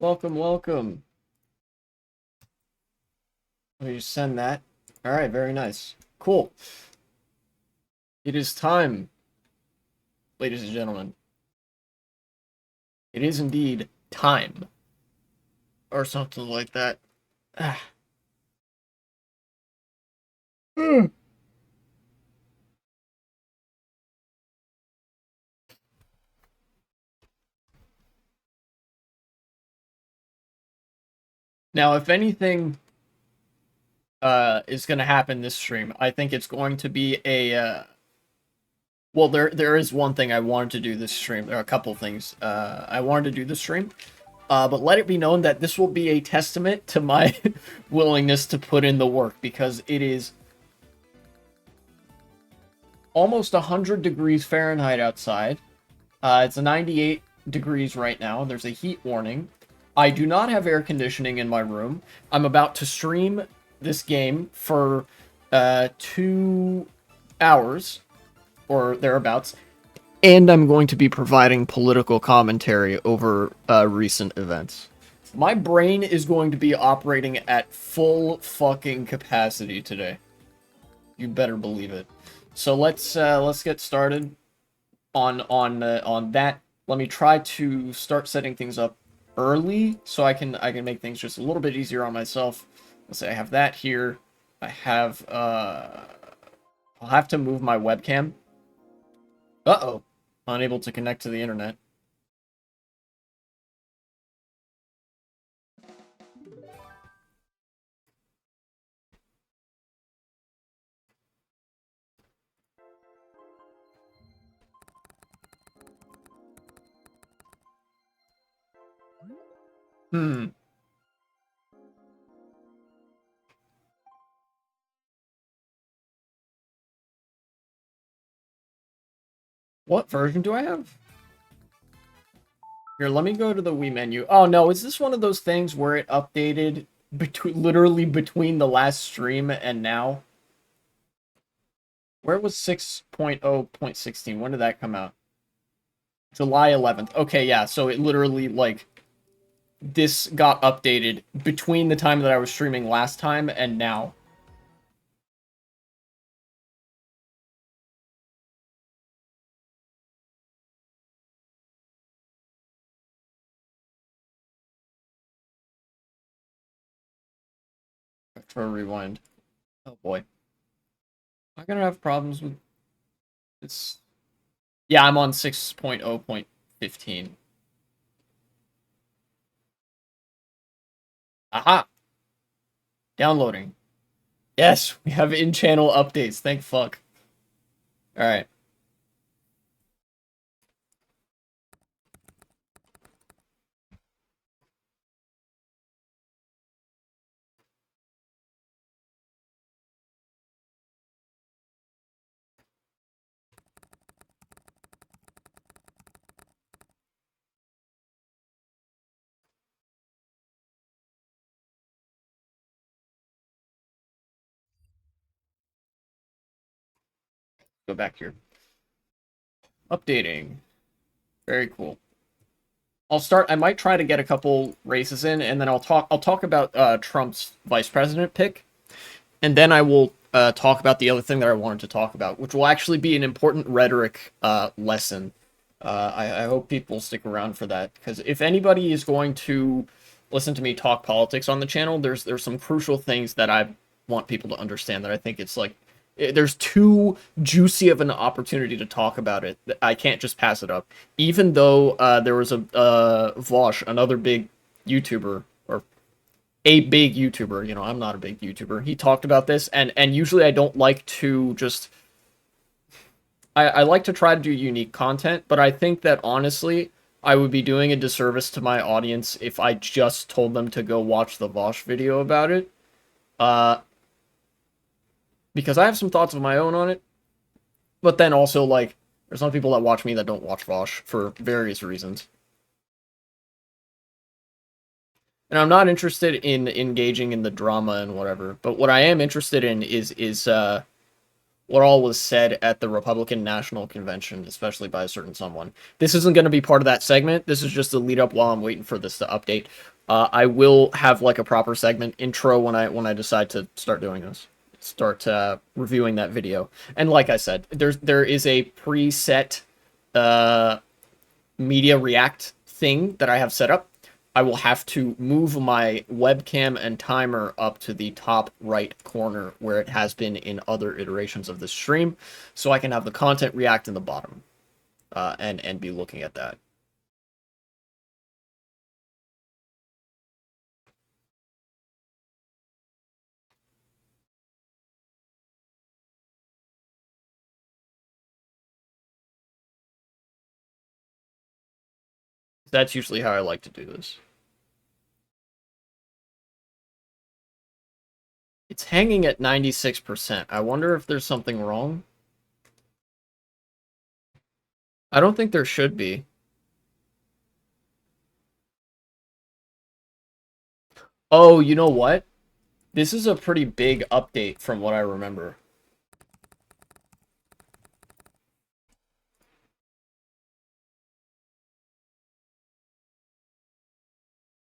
Welcome, welcome. Let me just send that. All right, very nice. Cool. It is time, ladies and gentlemen. It is indeed time. Or something like that. Ah. Hmm. Now, if anything is going to happen this stream, I think it's going to be a well, there is one thing I wanted to do this stream. There are a couple things I wanted to do this stream. But let it be known that this will be a testament to my willingness to put in the work, because it is almost 100 degrees Fahrenheit outside. It's 98 degrees right now. There's a heat warning. I do not have air conditioning in my room. I'm about to stream this game for 2 hours or thereabouts. And I'm going to be providing political commentary over recent events. My brain is going to be operating at full fucking capacity today. You better believe it. So let's get started on that. Let me try to start setting things up early so I can make things just a little bit easier on myself. Let's say I have that here. I have I'll have to move my webcam. Uh-oh. Unable to connect to the internet. Hmm. What version do I have? Here, let me go to the Wii menu. Oh no, is this one of those things where it updated literally between the last stream and now? Where was 6.0.16? When did that come out? July 11th. Okay, yeah, so it literally, like, this got updated between the time that I was streaming last time and now. Retro rewind. Oh boy. Am I gonna have problems with this? Yeah, I'm on 6.0.15. Aha! Downloading. Yes, we have in-channel updates. Thank fuck. Alright. Go back here. Updating. Very cool. I might try to get a couple races in, and then I'll talk about Trump's vice president pick, and then I will talk about the other thing that I wanted to talk about, which will actually be an important rhetoric lesson. I hope people stick around for that, because if anybody is going to listen to me talk politics on the channel, there's some crucial things that I want people to understand, that I think it's like there's too juicy of an opportunity to talk about it. I can't just pass it up. Even though there was a Vosh, another big YouTuber, or a big YouTuber, you know, I'm not a big YouTuber. He talked about this, and usually I don't like to just I like to try to do unique content, but I think that honestly, I would be doing a disservice to my audience if I just told them to go watch the Vosh video about it. Uh, because I have some thoughts of my own on it, but then also, like, there's some people that watch me that don't watch Vosh for various reasons. And I'm not interested in engaging in the drama and whatever, but what I am interested in is what all was said at the Republican National Convention, especially by a certain someone. This isn't going to be part of that segment. This is just a lead up while I'm waiting for this to update. I will have like a proper segment intro when I decide to start doing this. Start reviewing that video. And like I said, there is a preset media react thing that I have set up. I will have to move my webcam and timer up to the top right corner where it has been in other iterations of the stream, so I can have the content react in the bottom, and be looking at that. That's usually how I like to do this. It's hanging at 96%. I wonder if there's something wrong. I don't think there should be. Oh, you know what? This is a pretty big update from what I remember.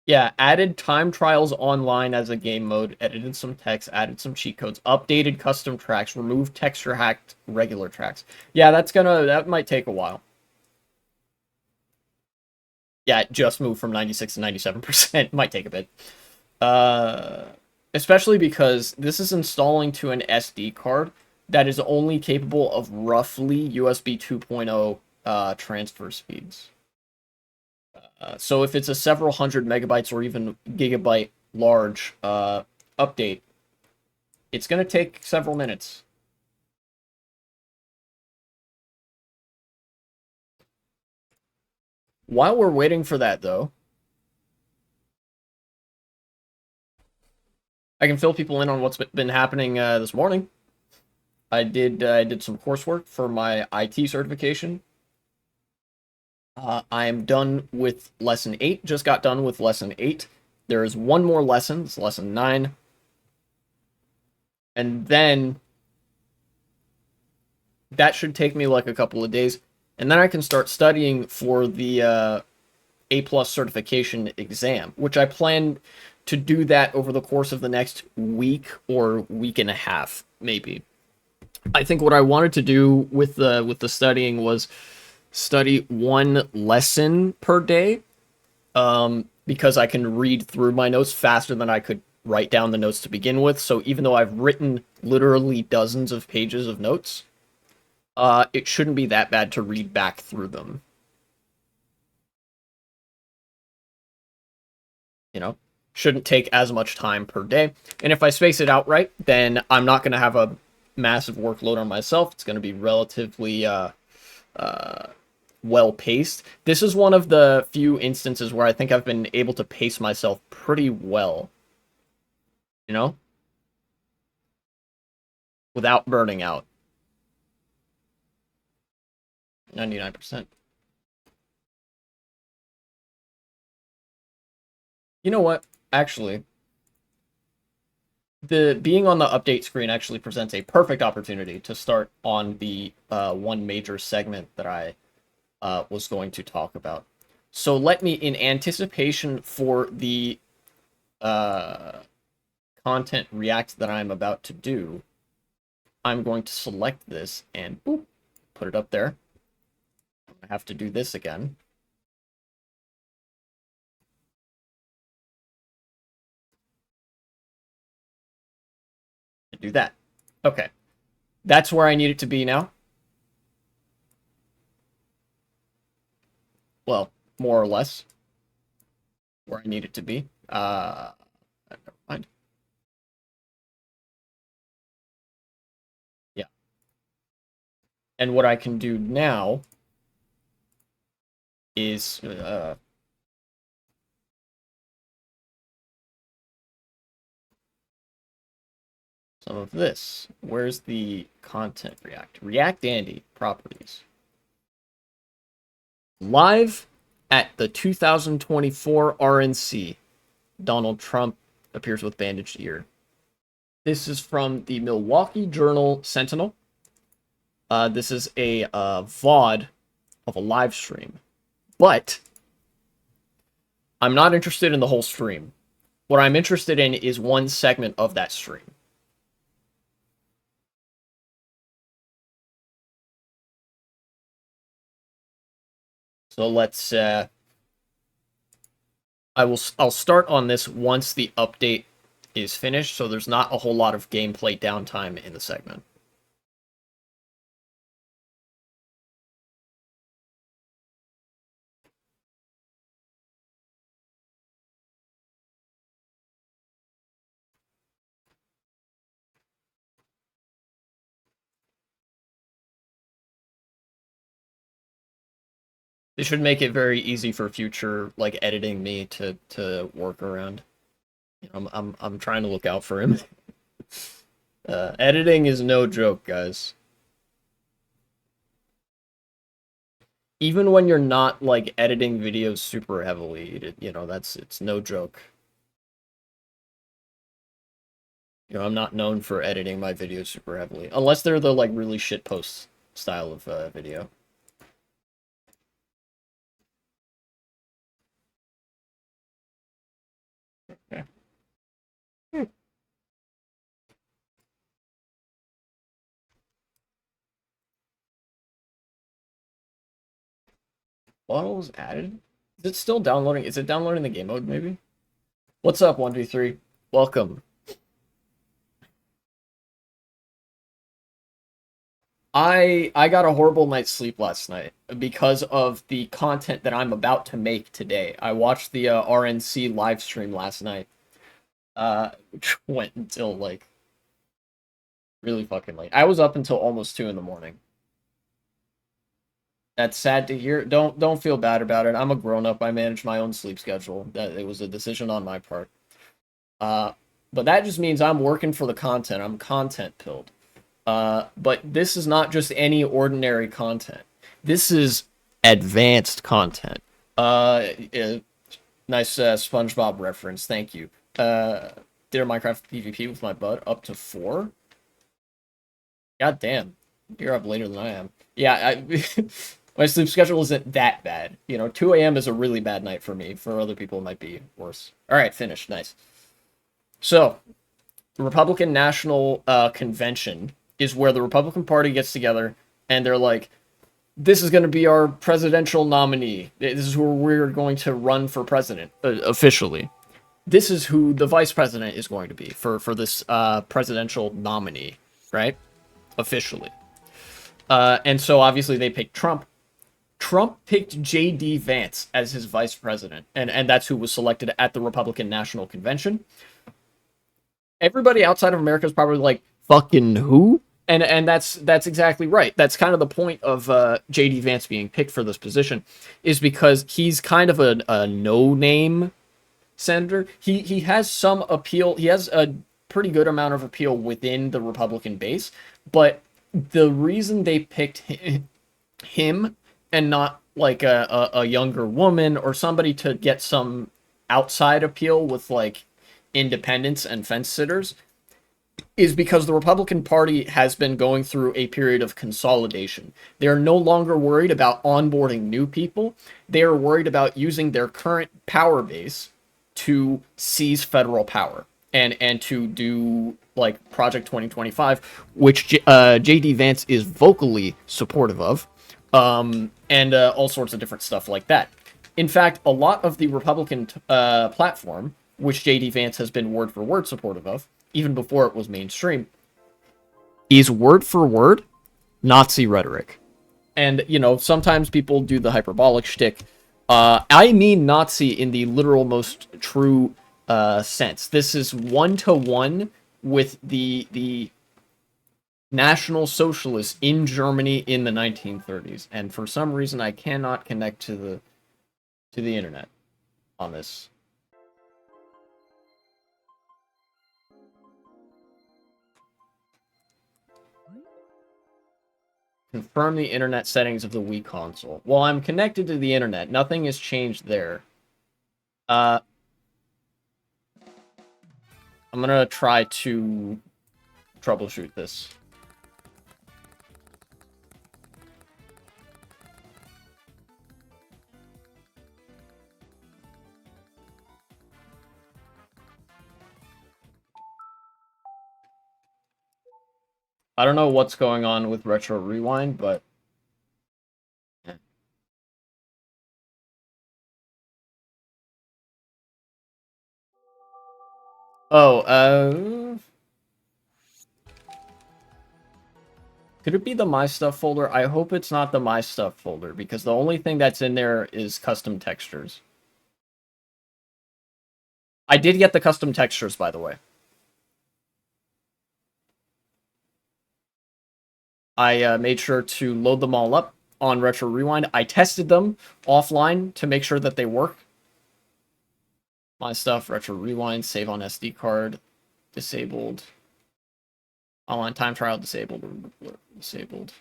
Yeah, added time trials online as a game mode, edited some text, added some cheat codes, updated custom tracks, removed texture hacked regular tracks. Yeah, that might take a while. Yeah, it just moved from 96 to 97%. Might take a bit. Especially because this is installing to an SD card that is only capable of roughly USB 2.0 transfer speeds. So if it's a several hundred megabytes or even gigabyte large update, it's going to take several minutes. While we're waiting for that, though, I can fill people in on what's been happening this morning. I did some coursework for my IT certification. I am done with lesson 8. Just got done with lesson 8. There is one more lesson. It's lesson 9. And then that should take me like a couple of days. And then I can start studying for the A+ certification exam, which I plan to do that over the course of the next week or week and a half, maybe. I think what I wanted to do with the studying was study one lesson per day, because I can read through my notes faster than I could write down the notes to begin with. So even though I've written literally dozens of pages of notes, it shouldn't be that bad to read back through them. You know, shouldn't take as much time per day. And if I space it out right, then I'm not going to have a massive workload on myself. It's going to be relatively well paced. This is one of the few instances where I think I've been able to pace myself pretty well, you know, without burning out. 99%. You know what? Actually, the being on the update screen actually presents a perfect opportunity to start on the one major segment that I was going to talk about. So let me, in anticipation for the content react that I'm about to do, I'm going to select this and boop, put it up there. I have to do this again. Do that. Okay. That's where I need it to be now. Well, more or less where I need it to be. Never mind. Yeah. And what I can do now is some of this. Where's the content react? React Andy properties. Live at the 2024 RNC, Donald Trump appears with bandaged ear. This is from the Milwaukee Journal Sentinel. This is a VOD of a live stream. But I'm not interested in the whole stream. What I'm interested in is one segment of that stream. So let's I'll start on this once the update is finished, so there's not a whole lot of gameplay downtime in the segment. They should make it very easy for future like editing me to work around. I'm trying to look out for him. Editing is no joke, guys. Even when you're not like editing videos super heavily, it's no joke. I'm not known for editing my videos super heavily, unless they're the like really shit post style of video. Okay. Model was added? Is it still downloading? Is it downloading the game mode, maybe? What's up, 1v3? Welcome. I got a horrible night's sleep last night because of the content that I'm about to make today. I watched the RNC live stream last night, which went until like really fucking late. I was up until almost 2 in the morning. That's sad to hear. Don't feel bad about it. I'm a grown up. I manage my own sleep schedule. That it was a decision on my part. But that just means I'm working for the content. I'm content pilled. But this is not just any ordinary content. This is advanced content. Nice SpongeBob reference. Thank you. Did Minecraft PvP with my bud up to 4? God damn. You're up later than I am. Yeah, my sleep schedule isn't that bad. 2 a.m. is a really bad night for me. For other people, it might be worse. All right, finished. Nice. So, the Republican National Convention is where the Republican Party gets together and they're like, this is going to be our presidential nominee. This is who we're going to run for president officially. This is who the vice president is going to be for this presidential nominee, right? Officially. And so obviously they picked Trump. Trump picked J.D. Vance as his vice president, and that's who was selected at the Republican National Convention. Everybody outside of America is probably like, fucking who? And that's exactly right. That's kind of the point of J.D. Vance being picked for this position, is because he's kind of a no-name senator. He has some appeal. He has a pretty good amount of appeal within the Republican base, but the reason they picked him and not like a younger woman or somebody to get some outside appeal with like independents and fence sitters is because the Republican Party has been going through a period of consolidation. They are no longer worried about onboarding new people. They are worried about using their current power base to seize federal power and to do like Project 2025, which J.D. Vance is vocally supportive of, and all sorts of different stuff like that. In fact, a lot of the Republican platform, which J.D. Vance has been word for word supportive of, even before it was mainstream, is word for word Nazi rhetoric. And, sometimes people do the hyperbolic shtick. I mean Nazi in the literal most true sense. This is 1-to-1 with the National Socialists in Germany in the 1930s. And for some reason, I cannot connect to the internet on this. Confirm the internet settings of the Wii console. Well, I'm connected to the internet. Nothing has changed there. I'm gonna try to troubleshoot this. I don't know what's going on with Retro Rewind, but... Oh, could it be the My Stuff folder? I hope it's not the My Stuff folder, because the only thing that's in there is custom textures. I did get the custom textures, by the way. I made sure to load them all up on Retro Rewind. I tested them offline to make sure that they work. My Stuff, Retro Rewind, save on SD card, disabled. Online time trial, disabled. Disabled.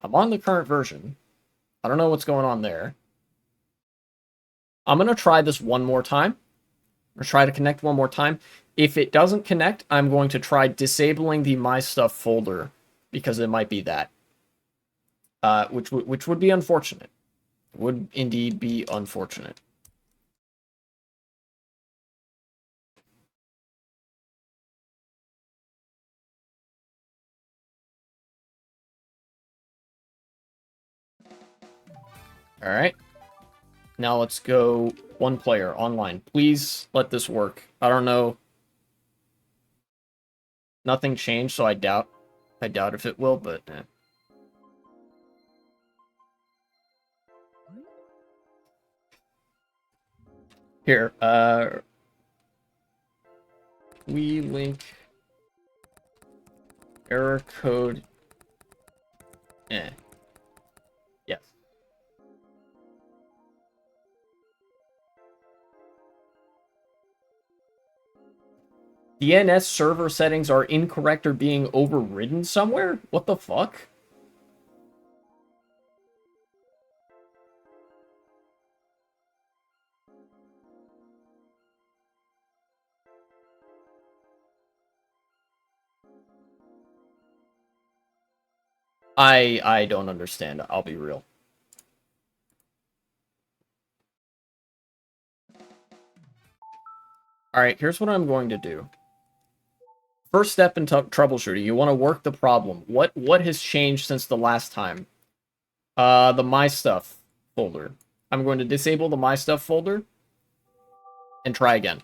I'm on the current version. I don't know what's going on there. I'm going to try this one more time. Or try to connect one more time. If it doesn't connect, I'm going to try disabling the My Stuff folder, because it might be that. Which would be unfortunate. Would indeed be unfortunate. Alright. Now let's go one player online. Please let this work. I don't know. Nothing changed, so I doubt if it will, but Here, we link error code. Yes. DNS server settings are incorrect or being overridden somewhere? What the fuck? I don't understand. I'll be real. Alright, here's what I'm going to do. First step in troubleshooting, you want to work the problem. What has changed since the last time? The My Stuff folder. I'm going to disable the My Stuff folder and try again.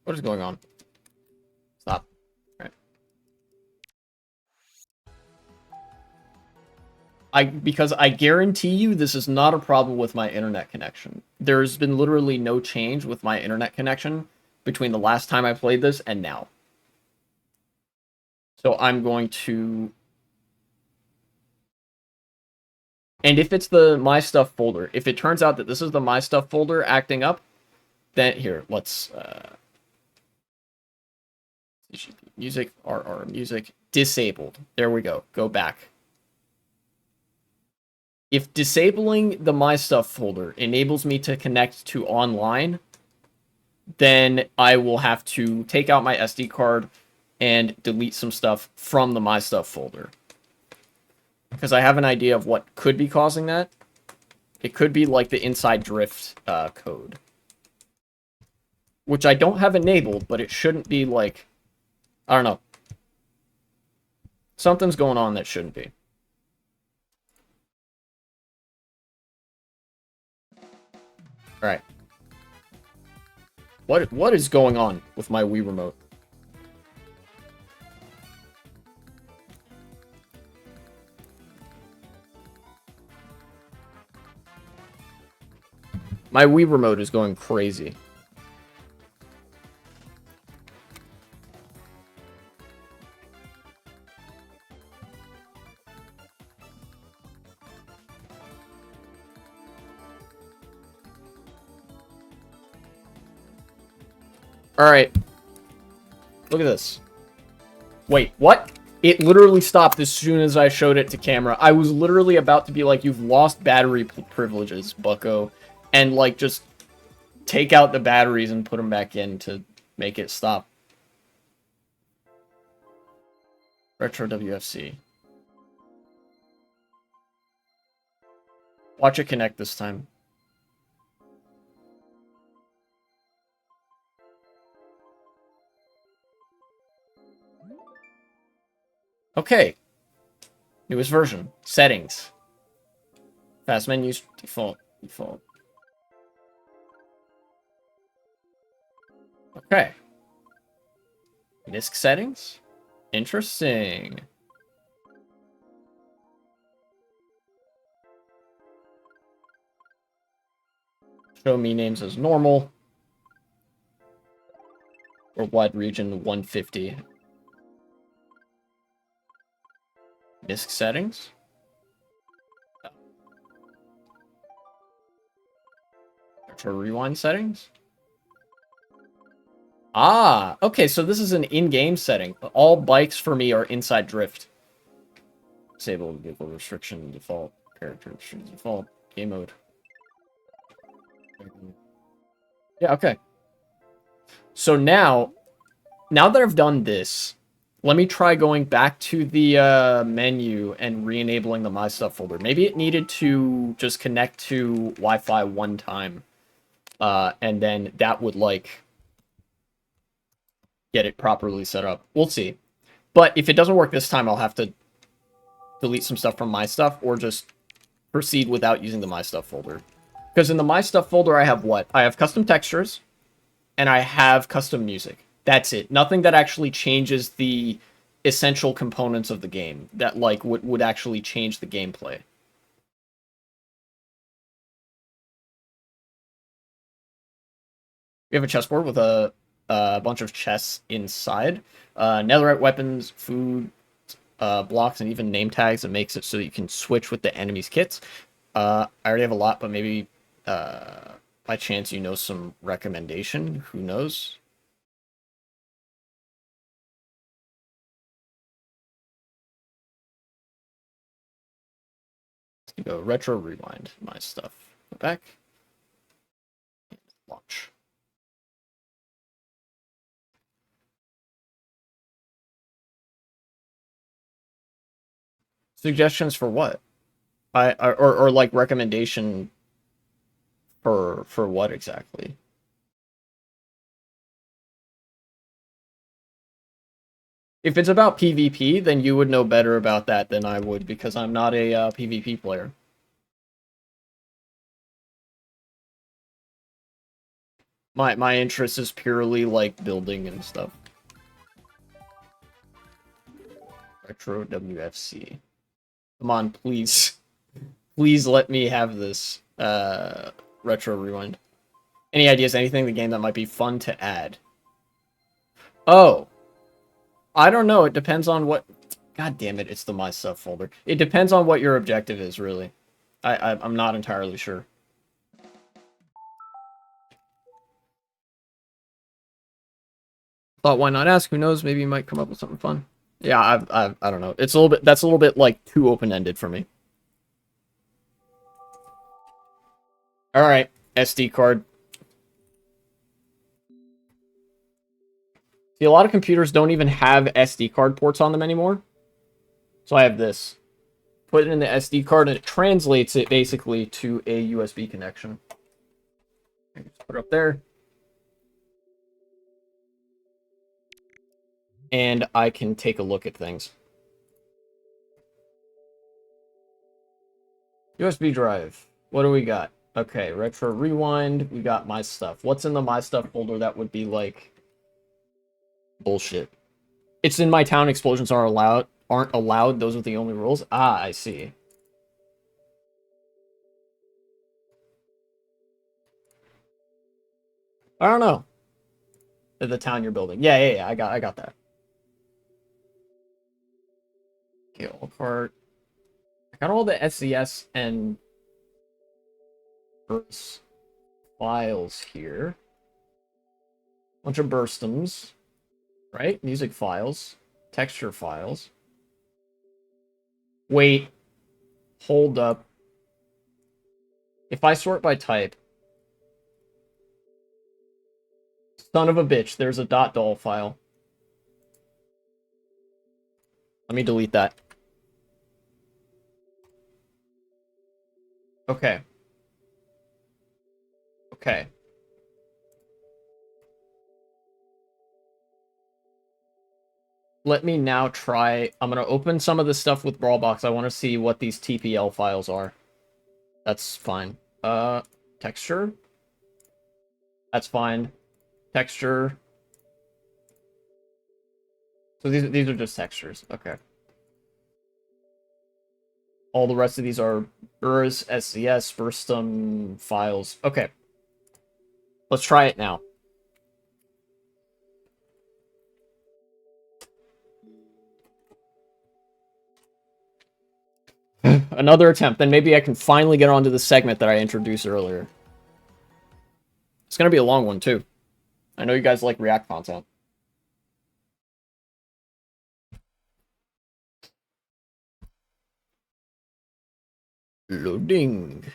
What is going on? Stop. Because I guarantee you this is not a problem with my internet connection. There's been literally no change with my internet connection between the last time I played this and now. So I'm going to... And if it's the My Stuff folder, if it turns out that this is the My Stuff folder acting up, then here, let's... music, RR music, disabled. There we go. Go back. If disabling the My Stuff folder enables me to connect to online, then I will have to take out my SD card and delete some stuff from the My Stuff folder. Because I have an idea of what could be causing that. It could be like the inside drift code. Which I don't have enabled, but it shouldn't be like... I don't know. Something's going on that shouldn't be. Alright. What is going on with my Wii Remote? My Wii Remote is going crazy. Alright. Look at this. Wait, what? It literally stopped as soon as I showed it to camera. I was literally about to be like, you've lost battery privileges, bucko. And, like, just take out the batteries and put them back in to make it stop. Retro WFC. Watch it connect this time. Okay. Newest version. Settings. Fast menus. Default. Default. Okay. Disk settings. Interesting. Show me names as normal. Worldwide region 150. Disk settings. Retro rewind settings. Ah, okay, so this is an in-game setting. All bikes for me are inside drift. Disable vehicle restriction, default. Character restriction, default. Game mode. Yeah, okay. So now that I've done this, let me try going back to the menu and re-enabling the My Stuff folder. Maybe it needed to just connect to Wi-Fi one time. And then that would, like, get it properly set up. We'll see. But if it doesn't work this time, I'll have to delete some stuff from My Stuff or just proceed without using the My Stuff folder. Because in the My Stuff folder, I have what? I have custom textures, and I have custom music. That's it. Nothing that actually changes the essential components of the game that, like, would actually change the gameplay. We have a chessboard with a bunch of chess inside. Netherite weapons, food, blocks, and even name tags that makes it so that you can switch with the enemy's kits. I already have a lot, but maybe by chance you know some recommendation. Who knows? Let's go retro rewind my stuff. Go back. Launch. Suggestions for what? Or like recommendation for what exactly? If it's about PvP, then you would know better about that than I would because I'm not a PvP player. My interest is purely like building and stuff. Retro WFC. Come on, please. Please let me have this retro rewind. Any ideas, anything in the game that might be fun to add? Oh. I don't know. It depends on what... God damn it, it's the My Stuff folder. It depends on what your objective is, really. I'm not entirely sure. Thought, why not ask? Who knows? Maybe you might come up with something fun. Yeah, I don't know. It's a little bit... That's a little bit, like, too open-ended for me. Alright, SD card. See, a lot of computers don't even have SD card ports on them anymore. So I have this. Put it in the SD card, and it translates it, basically, to a USB connection. Just put it up there. And I can take a look at things. USB drive. What do we got? Okay, retro rewind. We got My Stuff. What's in the My Stuff folder that would be like bullshit? It's in My Town. Explosions aren't allowed. Those are the only rules. Ah, I see. I don't know. The town you're building. Yeah. I got that. Okay, all cart. I got all the SCS and burst files here. Bunch of burstums. Right? Music files. Texture files. Wait. Hold up. If I sort by type... Son of a bitch, there's a .dol file. Let me delete that. Okay. Okay. let me now try. I'm gonna open some of this stuff with Brawlbox. I want to see what these TPL files are. That's fine. Texture. That's fine. Texture. So these are just textures. Okay. All the rest of these are BURS, SCS, Burstum files. Okay. Let's try it now. Another attempt. Then maybe I can finally get onto the segment that I introduced earlier. It's going to be a long one, too. I know you guys like React content. Loading.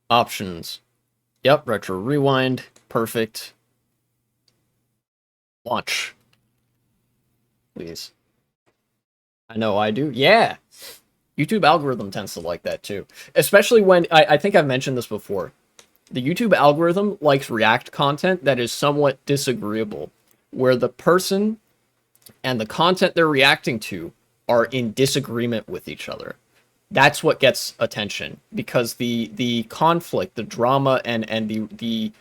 Options. Yep, retro rewind. Perfect. Launch. Please. I know I do. Yeah. YouTube algorithm tends to like that too. Especially when, I think I've mentioned this before. The YouTube algorithm likes React content that is somewhat disagreeable, where the person and the content they're reacting to are in disagreement with each other. That's what gets attention, because the conflict, the drama, and the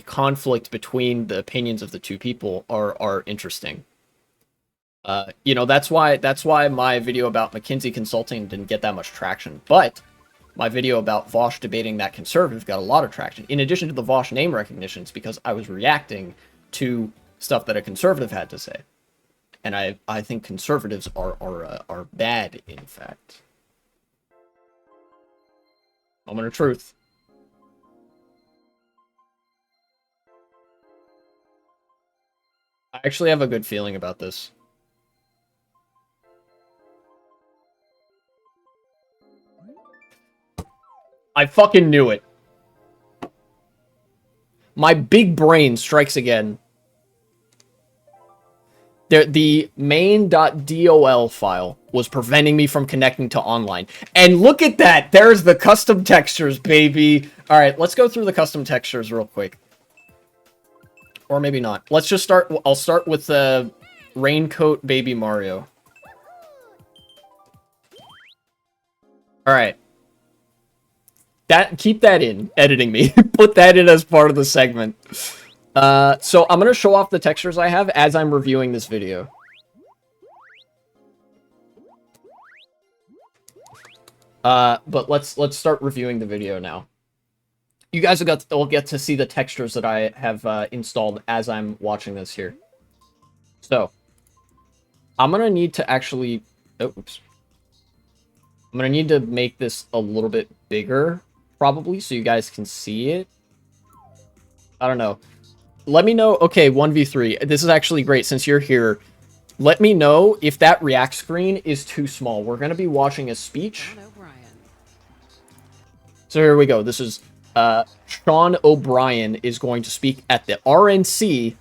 conflict between the opinions of the two people are interesting. You know, that's why my video about McKinsey Consulting didn't get that much traction, but my video about Vosh debating that conservative got a lot of traction. In addition to the Vosh name recognitions, because I was reacting to stuff that a conservative had to say, and I think conservatives are bad, in fact. Moment of truth. I actually have a good feeling about this. I fucking knew it. My big brain strikes again. The main.dol file was preventing me from connecting to online. And look at that! There's the custom textures, baby! Alright, let's go through the custom textures real quick. Or maybe not. Let's just start. I'll start with the Raincoat Baby Mario. Alright. Keep that in, editing me. Put that in as part of the segment. So I'm going to show off the textures I have as I'm reviewing this video. But let's start reviewing the video now. You guys will get to see the textures that I have installed as I'm watching this here. So, I'm going to need to actually... Oh, oops. I'm going to need to make this a little bit bigger, probably, so you guys can see it. I don't know. Let me know... Okay, 1v3. This is actually great, since you're here. Let me know if that React screen is too small. We're going to be watching a speech. So here we go. This is... Sean O'Brien is going to speak at the RNC.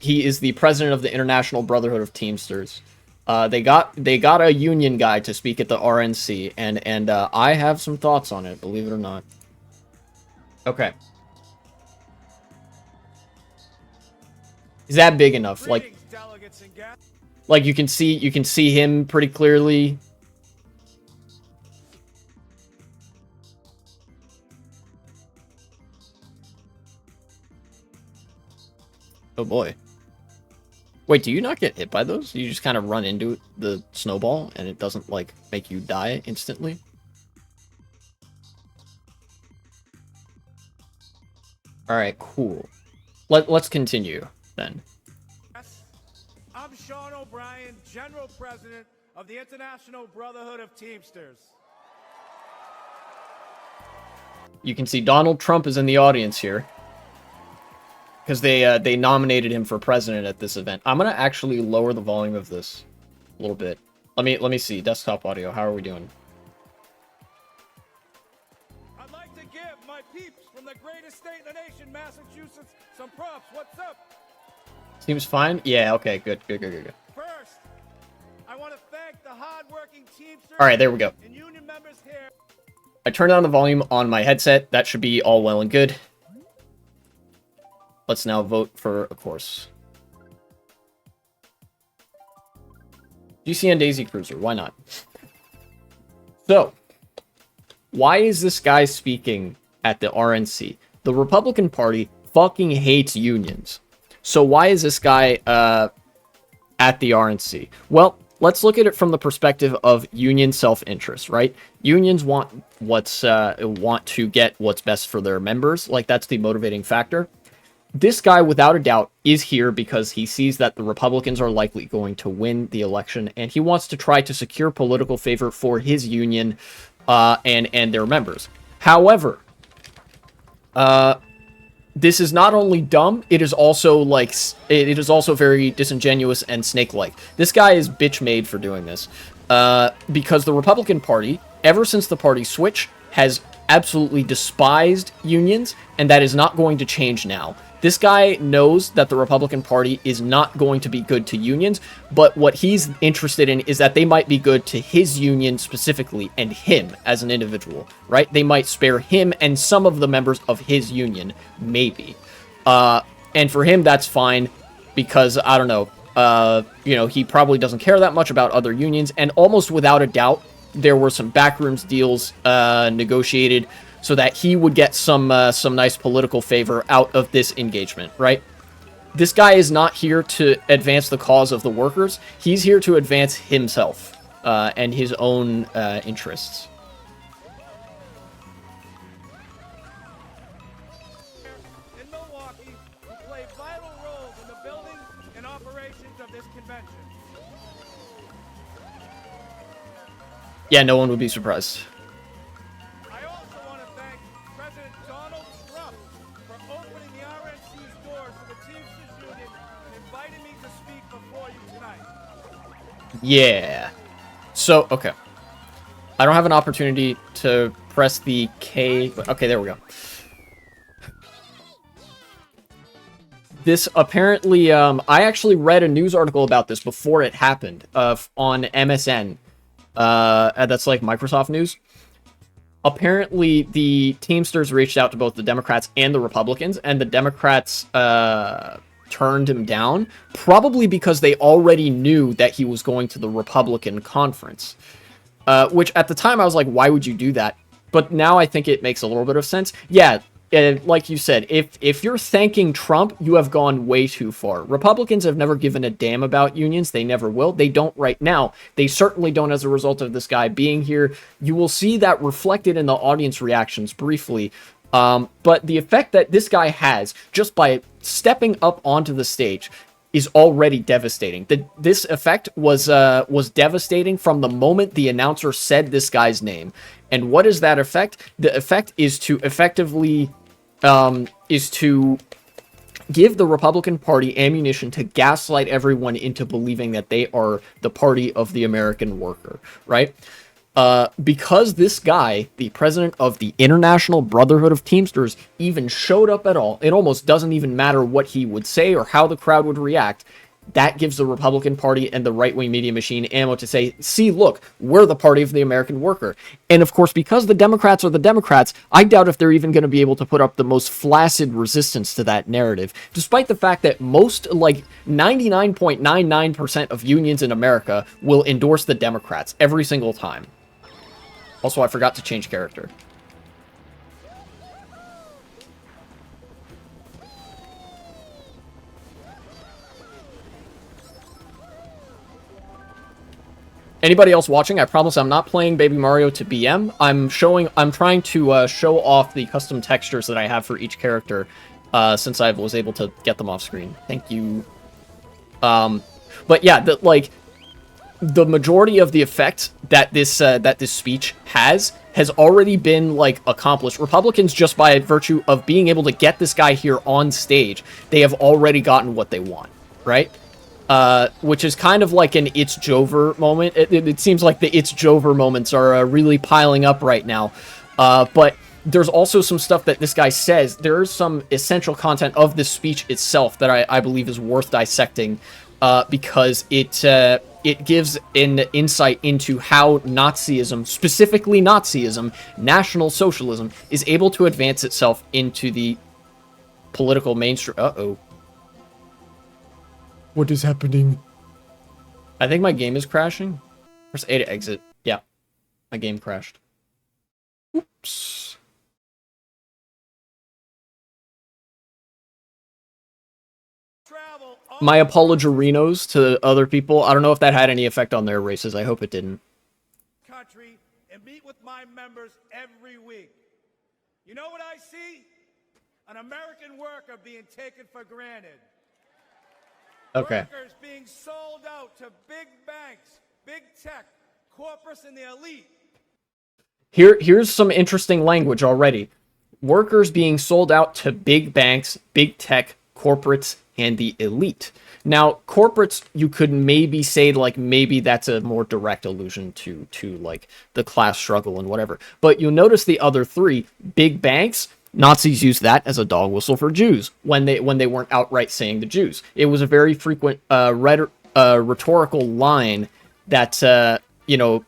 He is the president of the International Brotherhood of Teamsters. They got a union guy to speak at the RNC, and I have some thoughts on it, believe it or not. Okay. Is that big enough? Like you can see him pretty clearly. Oh boy. Wait, do you not get hit by those? You just kind of run into the snowball and it doesn't, like, make you die instantly? Alright, cool. Let's continue, then. I'm Sean O'Brien, General President of the International Brotherhood of Teamsters. You can see Donald Trump is in the audience here. Because they nominated him for president at this event. I'm gonna actually lower the volume of this a little bit. Let me see. Desktop audio. How are we doing? I'd like to give my peeps from the greatest state in the nation, Massachusetts, some props. What's up? Seems fine. Yeah. Okay. Good. First, I want to thank the hardworking Teamsters. All right. There we go. And union members here. I turned down the volume on my headset. That should be all well and good. Let's now vote for a course. GCN Daisy Cruiser, why not? So, why is this guy speaking at the RNC? The Republican Party fucking hates unions. So why is this guy at the RNC? Well, let's look at it from the perspective of union self-interest, right? Unions want to get what's best for their members. Like, that's the motivating factor. This guy, without a doubt, is here because he sees that the Republicans are likely going to win the election, and he wants to try to secure political favor for his union and their members. However, this is not only dumb, it is also very disingenuous and snake-like. This guy is bitch-made for doing this. Because the Republican Party, ever since the party switch, has absolutely despised unions, and that is not going to change now. This guy knows that the Republican Party is not going to be good to unions, but what he's interested in is that they might be good to his union specifically, and him as an individual, right? They might spare him and some of the members of his union, maybe. And for him, that's fine, because, I don't know, he probably doesn't care that much about other unions, and almost without a doubt, there were some backrooms deals negotiated so that he would get some nice political favor out of this engagement, right? This guy is not here to advance the cause of the workers. He's here to advance himself and his own interests. In Milwaukee, who play vital roles in the building and operations of this convention. Yeah, no one would be surprised. I also want to thank President Donald Trump for opening the RNC's doors to the Teamsters Union and inviting me to speak before you tonight. Yeah. So, okay. I don't have an opportunity to press the K. Okay, there we go. This apparently, I actually read a news article about this before it happened, on MSN. That's like Microsoft News. Apparently, the Teamsters reached out to both the Democrats and the Republicans, and the Democrats turned him down, probably because they already knew that he was going to the Republican conference. Which, at the time, I was like, why would you do that? But now I think it makes a little bit of sense. Yeah, like you said, if you're thanking Trump, you have gone way too far. Republicans have never given a damn about unions. They never will. They don't right now. They certainly don't as a result of this guy being here. You will see that reflected in the audience reactions briefly. But the effect that this guy has just by stepping up onto the stage is already devastating. This effect was devastating from the moment the announcer said this guy's name. And what is that effect? The effect is to effectively give the Republican Party ammunition to gaslight everyone into believing that they are the party of the American worker, right? Because this guy, the president of the International Brotherhood of Teamsters, even showed up at all, it almost doesn't even matter what he would say or how the crowd would react. That gives the Republican Party and the right-wing media machine ammo to say, see, look, we're the party of the American worker. And of course, because the Democrats are the Democrats, I doubt if they're even going to be able to put up the most flaccid resistance to that narrative, despite the fact that most, like 99.99% of unions in America will endorse the Democrats every single time. Also, I forgot to change character. Anybody else watching, I promise I'm not playing Baby Mario to BM. I'm trying to show off the custom textures that I have for each character, since I was able to get them off screen. Thank you. But yeah, the majority of the effect that this speech has already been like accomplished. Republicans, just by virtue of being able to get this guy here on stage, they have already gotten what they want, right? Which is kind of like an It's Jover moment. It seems like the It's Jover moments are really piling up right now. But there's also some stuff that this guy says. There's some essential content of this speech itself that I believe is worth dissecting, because it it gives an insight into how Nazism, specifically Nazism, National Socialism, is able to advance itself into the political mainstream. Uh-oh. What is happening? I think my game is crashing. Press A to exit. Yeah, my game crashed. Oops. My apologerinos to other people. I don't know if that had any effect on their races. I hope it didn't. Country and meet with my members every week. You know what I see? An American worker being taken for granted. Okay. Workers being sold out to big banks, big tech, corporates, and the elite. Here's some interesting language already. Workers being sold out to big banks, big tech, corporates, and the elite. Now, corporates, you could maybe say, like, maybe that's a more direct allusion to like, the class struggle and whatever. But you'll notice the other three, big banks, Nazis used that as a dog whistle for Jews when they weren't outright saying the Jews. It was a very frequent rhetorical line that, you know,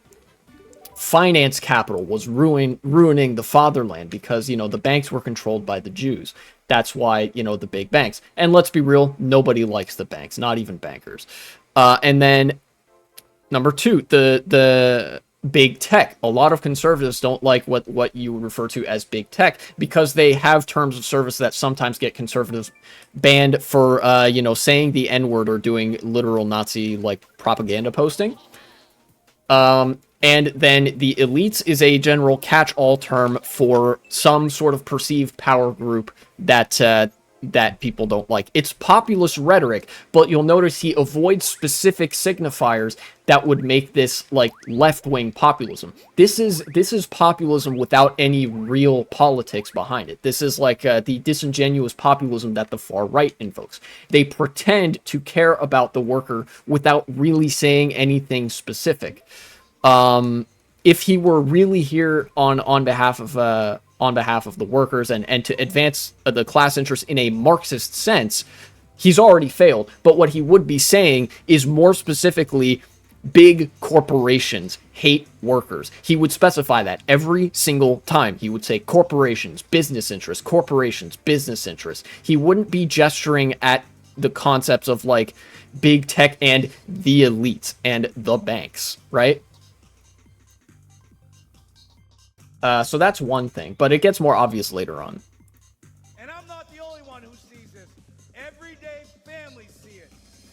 finance capital was ruining the fatherland because, you know, the banks were controlled by the Jews. That's why, you know, the big banks. And let's be real, nobody likes the banks, not even bankers. And then number two, the big tech. A lot of conservatives don't like what you refer to as big tech because they have terms of service that sometimes get conservatives banned for, you know, saying the N-word or doing literal Nazi, like, propaganda posting. And then the elites is a general catch-all term for some sort of perceived power group that that people don't like. It's populist rhetoric, but you'll notice he avoids specific signifiers that would make this like left-wing populism. This is populism without any real politics behind it. This is like the disingenuous populism that the far right invokes. They pretend to care about the worker without really saying anything specific. If he were really here on behalf of the workers and to advance the class interest in a Marxist sense, he's already failed. But what he would be saying is more specifically, big corporations hate workers. He would specify that every single time. He would say corporations, business interests, corporations, business interests. He wouldn't be gesturing at the concepts of like big tech and the elites and the banks, right? So that's one thing, but it gets more obvious later on. And I'm not the only one who sees this. Everyday families see it.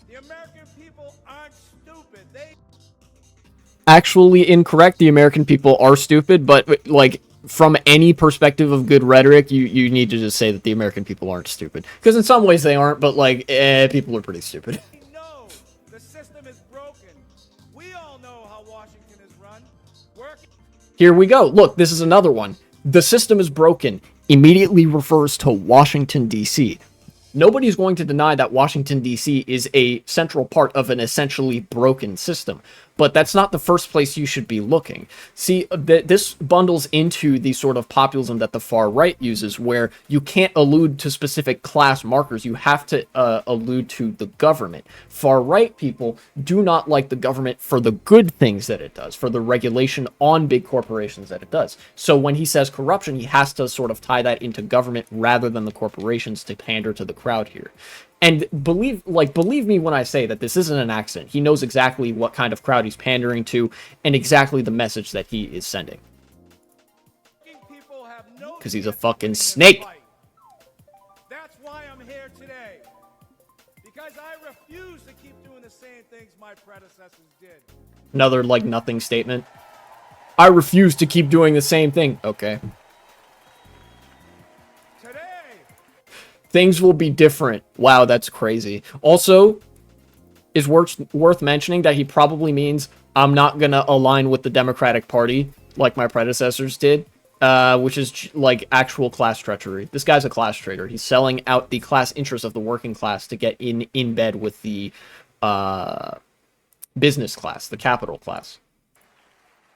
The American people aren't stupid. They Actually incorrect. The American people are stupid, but like from any perspective of good rhetoric, you need to just say that the American people aren't stupid. Because in some ways they aren't, but like, people are pretty stupid. know the system is broken. We all know how Washington is run. Working. Here we go. Look, this is another one. The system is broken immediately refers to Washington, D.C. Nobody's going to deny that Washington, D.C. is a central part of an essentially broken system. But that's not the first place you should be looking. See, this bundles into the sort of populism that the far right uses, where you can't allude to specific class markers. You have to allude to the government. Far right people do not like the government for the good things that it does, for the regulation on big corporations that it does. So when he says corruption, he has to sort of tie that into government rather than the corporations to pander to the crowd here. And believe me when I say that this isn't an accident. He knows exactly what kind of crowd he's pandering to and exactly the message that he is sending. Because he's a fucking snake. That's why I'm here today. Because I refuse to keep doing the same things my predecessors did. Another, like, nothing statement. I refuse to keep doing the same thing. Okay. Things will be different. Wow, that's crazy. Also, is worth mentioning that he probably means I'm not gonna align with the Democratic Party like my predecessors did, which is like actual class treachery. This guy's a class traitor. He's selling out the class interests of the working class to get in bed with the business class, the capital class.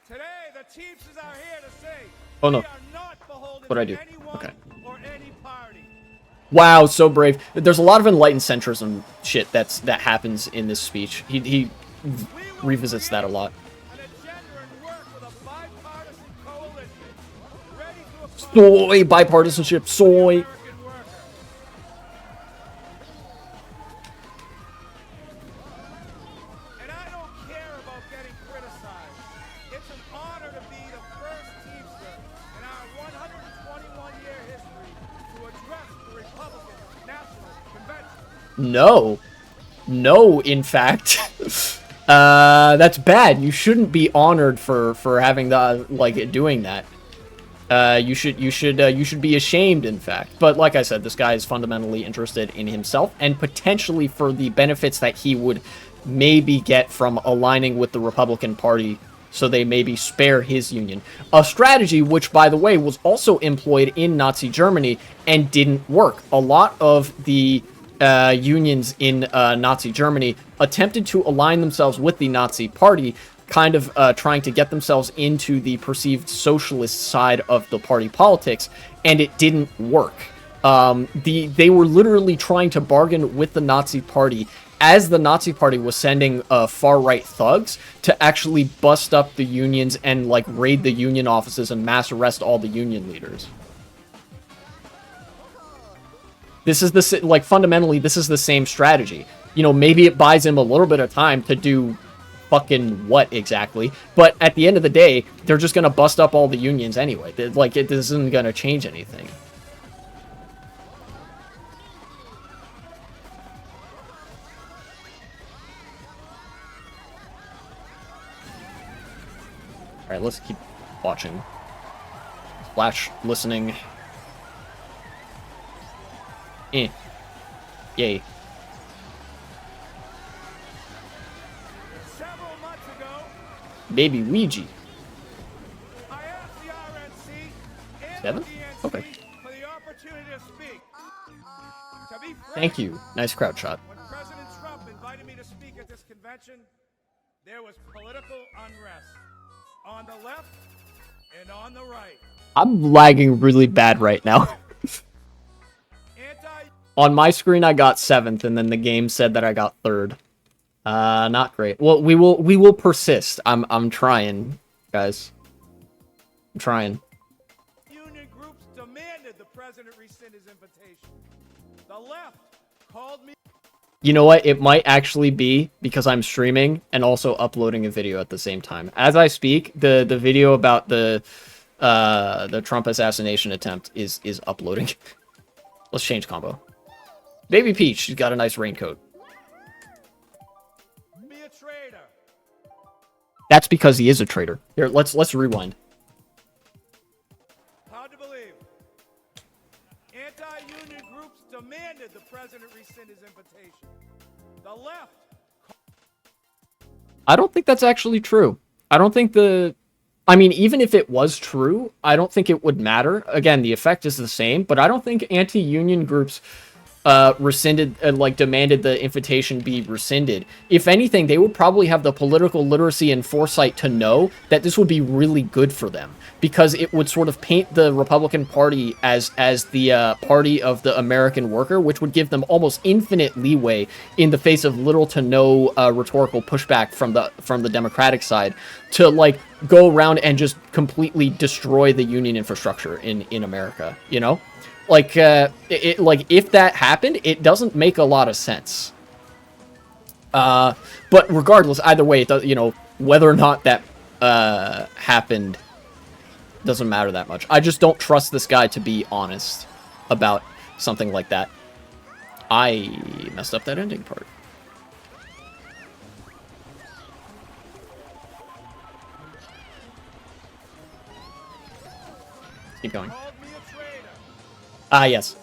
Today, the Teamsters are here to say, oh no, we are not beholden what'd I to do? anyone Okay. or any party. Wow, so brave. There's a lot of enlightened centrism shit that happens in this speech. He revisits that a lot. an agenda and work with a bipartisan coalition ready to oppose Soy, bipartisanship, soy. American worker. And I don't care about getting criticized. It's an honor to be the first Teamster in our 121-year history to address the Republican National Convention. No. No, in fact. That's bad. You shouldn't be honored for having the, like, doing that. You should be ashamed, in fact. But like I said, this guy is fundamentally interested in himself and potentially for the benefits that he would maybe get from aligning with the Republican Party, so they maybe spare his union. A strategy which, by the way, was also employed in Nazi Germany and didn't work. A lot of the unions in Nazi Germany attempted to align themselves with the Nazi Party, kind of trying to get themselves into the perceived socialist side of the party politics, and it didn't work. They were literally trying to bargain with the Nazi Party as the Nazi Party was sending far-right thugs to actually bust up the unions and, like, raid the union offices and mass arrest all the union leaders. This is the, like, fundamentally, this is the same strategy. You know, maybe it buys him a little bit of time to do fucking what exactly, but at the end of the day, they're just gonna bust up all the unions anyway. Like, it isn't gonna change anything. Alright, let's keep watching. Flash listening. Yay. Several months ago, Baby Ouija. I asked the RNC and 7? the DNC Okay. for the opportunity to speak. To be frank, Thank you. Nice crowd shot. when President Trump invited me to speak at this convention, there was political unrest on the left and on the right. I'm lagging really bad right now. Anti On my screen, I got 7th, and then the game said that I got 3rd. Not great. Well, we will persist. I'm trying, guys. I'm trying. union groups demanded the president rescind his invitation. The left called me You know what? It might actually be because I'm streaming and also uploading a video at the same time. As I speak, the video about the Trump assassination attempt is uploading. Let's change combo. Baby Peach, she's got a nice raincoat. be a traitor. That's because he is a traitor. Here, let's rewind. Hard to believe. Anti-union groups demanded the president rescind his invitation. The left I don't think that's actually true. I don't think I mean, even if it was true, I don't think it would matter. Again, the effect is the same, but I don't think anti-union groups rescinded, like, demanded the invitation be rescinded. If anything, they would probably have the political literacy and foresight to know that this would be really good for them, because it would sort of paint the Republican Party as the party of the American worker, which would give them almost infinite leeway in the face of little to no rhetorical pushback from the Democratic side to, like, go around and just completely destroy the union infrastructure in America, you know? Like, like, if that happened, it doesn't make a lot of sense. But regardless, either way, it does, you know, whether or not that happened doesn't matter that much. I just don't trust this guy to be honest about something like that. I messed up that ending part. Keep going. called me a traitor. Ah, yes.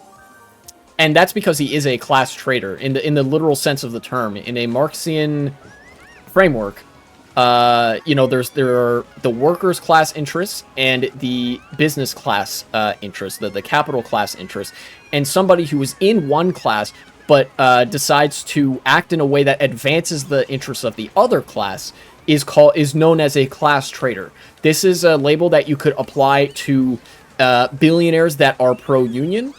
And that's because he is a class traitor in the literal sense of the term. In a Marxian framework, you know, there are the workers' class interests and the business class interests, the capital class interests, and somebody who is in one class but decides to act in a way that advances the interests of the other class is known as a class traitor. This is a label that you could apply to billionaires that are pro-union,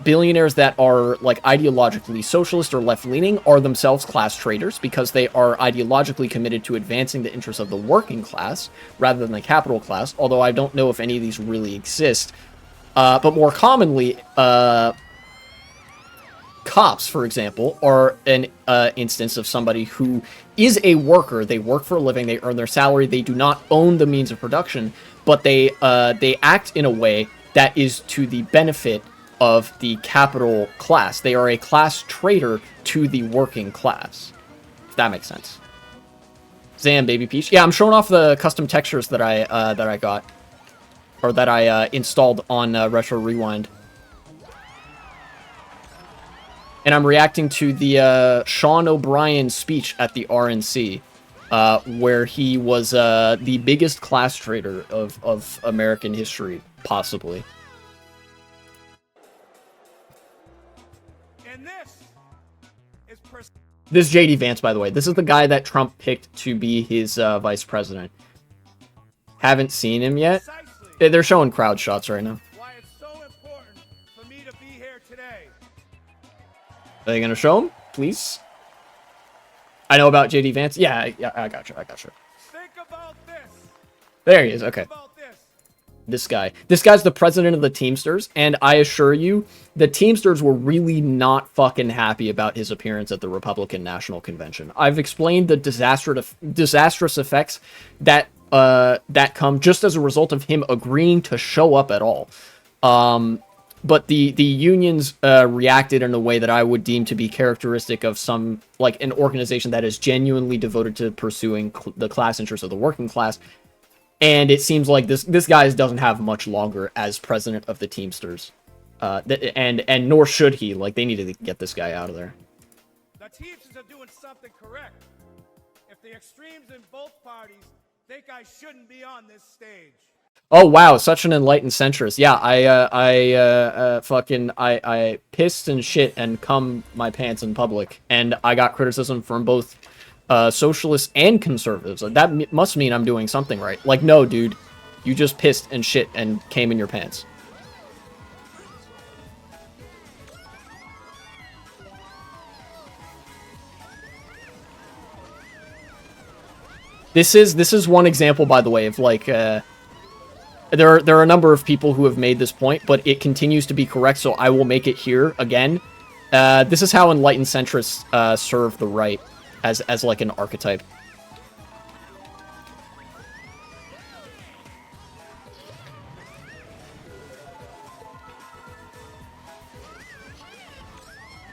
billionaires that are like ideologically socialist or left-leaning are themselves class traitors because they are ideologically committed to advancing the interests of the working class rather than the capital class, although I don't know if any of these really exist. But more commonly, cops, for example, are an instance of somebody who is a worker. They work for a living, they earn their salary, they do not own the means of production, but they act in a way that is to the benefit of the capital class. They are a class traitor to the working class, if that makes sense. Zam, baby peach. Yeah, I'm showing off the custom textures that I got, or that I installed on Retro Rewind. And I'm reacting to the Sean O'Brien speech at the RNC, where he was the biggest class traitor of American history, possibly. And this is JD Vance, by the way. This is the guy that Trump picked to be his vice president. Haven't seen him yet. They're showing crowd shots right now. Why it's so important for me to be here today. Are they gonna show him, please? I know about JD Vance. Yeah, I got you. Think about this. There he is. Okay. Think about this. This guy. This guy's the president of the Teamsters, and I assure you, the Teamsters were really not fucking happy about his appearance at the Republican National Convention. I've explained the disastrous effects that that come just as a result of him agreeing to show up at all. But the unions reacted in a way that I would deem to be characteristic of some, like, an organization that is genuinely devoted to pursuing the class interests of the working class. And it seems like this guy doesn't have much longer as president of the Teamsters. And nor should he. Like, they needed to get this guy out of there. The Teamsters are doing something correct. If the extremes in both parties think I shouldn't be on this stage. Oh wow, such an enlightened centrist. Yeah, I pissed and shit and cum my pants in public, and I got criticism from both socialists and conservatives. That must mean I'm doing something right. Like, no, dude, you just pissed and shit and came in your pants. This is one example, by the way, of like there are a number of people who have made this point, but it continues to be correct, so I will make it here again. This is how enlightened centrists serve the right as like an archetype.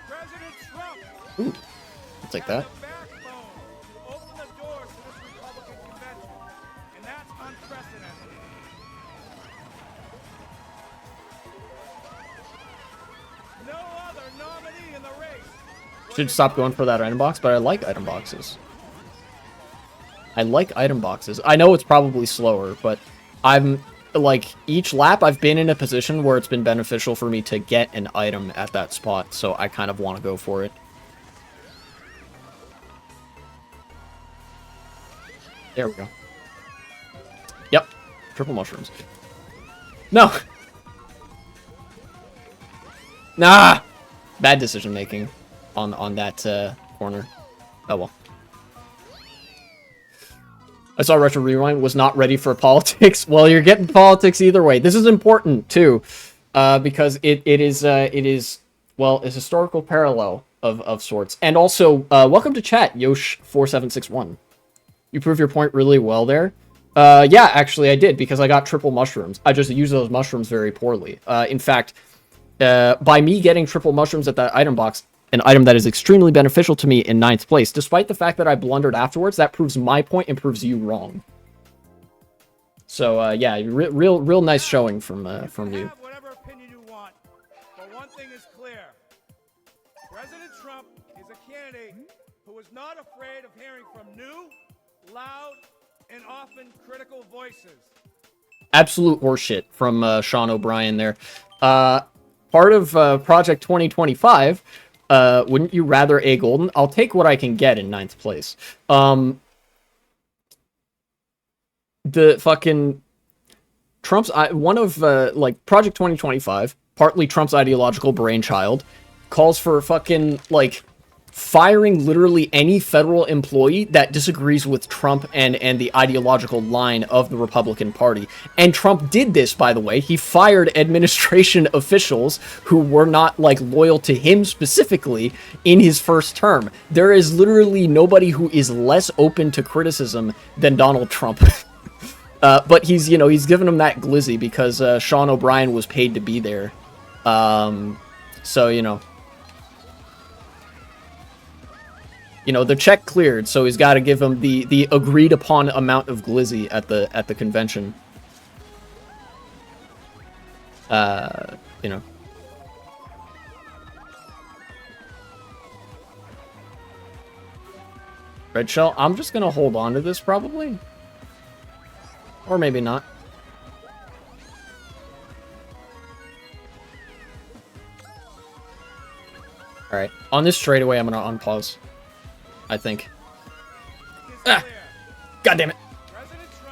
President Trump. Ooh, I'll take that. Should stop going for that item box, but I like item boxes. I like item boxes. I know it's probably slower, but I'm, like, each lap I've been in a position where it's been beneficial for me to get an item at that spot, so I kind of want to go for it. There we go. Yep. Triple mushrooms. No! Nah! Bad decision making on that corner. Oh well. I saw Retro Rewind was not ready for politics. Well, you're getting politics either way. This is important too, because it is well, a historical parallel of sorts. And also, welcome to chat, Yosh4761. You prove your point really well there. Yeah, actually I did, because I got triple mushrooms. I just used those mushrooms very poorly. In fact, by me getting triple mushrooms at that item box, an item that is extremely beneficial to me in 9th place, despite the fact that I blundered afterwards, that proves my point and proves you wrong. So, yeah, real nice showing from you. Have whatever opinion you want, but one thing is clear. President Trump is a candidate who is not afraid of hearing from new, loud, and often critical voices. Absolute horseshit from Sean O'Brien there. Part of Project 2025, wouldn't you rather a golden? I'll take what I can get in 9th place. The fucking Trump's one of like Project 2025 partly Trump's ideological brainchild, calls for fucking, like, firing literally any federal employee that disagrees with Trump and the ideological line of the Republican Party. And Trump did this, by the way. He fired administration officials who were not, like, loyal to him specifically in his first term. There is literally nobody who is less open to criticism than Donald Trump. But he's, you know, he's given him that glizzy because Sean O'Brien was paid to be there. So, you know, the check cleared, so he's got to give him the agreed upon amount of glizzy at the convention. You know. Red Shell, I'm just gonna hold on to this probably. Or maybe not. Alright, on this straightaway, I'm gonna unpause. I think. Ah! God damn it.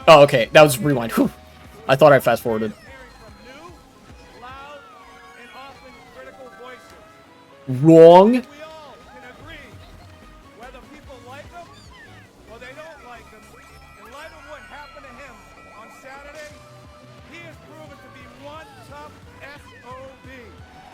Oh, okay. That was rewind. Whew. I thought I fast forwarded. Wrong. We all can agree whether people like him or they don't like him. In light of what happened to him on Saturday, he has proven to be one tough SOB.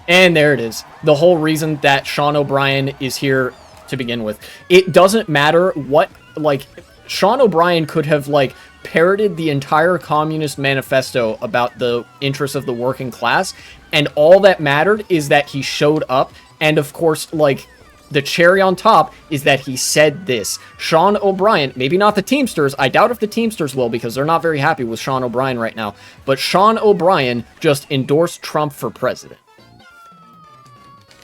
And there it is. The whole reason that Sean O'Brien is here to begin with. It doesn't matter what, like, Sean O'Brien could have, like, parroted the entire Communist Manifesto about the interests of the working class, and all that mattered is that he showed up, and of course, like, the cherry on top is that he said this. Sean O'Brien, maybe not the Teamsters, I doubt if the Teamsters will, because they're not very happy with Sean O'Brien right now, but Sean O'Brien just endorsed Trump for president.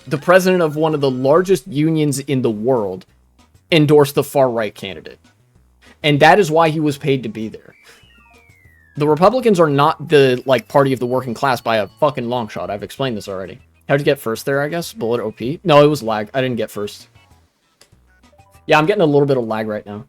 The president of one of the largest unions in the world endorsed the far-right candidate. And that is why he was paid to be there. The Republicans are not the, like, party of the working class by a fucking long shot. I've explained this already. How'd you get first there, I guess? Bullet OP? No, it was lag. I didn't get first. Yeah, I'm getting a little bit of lag right now.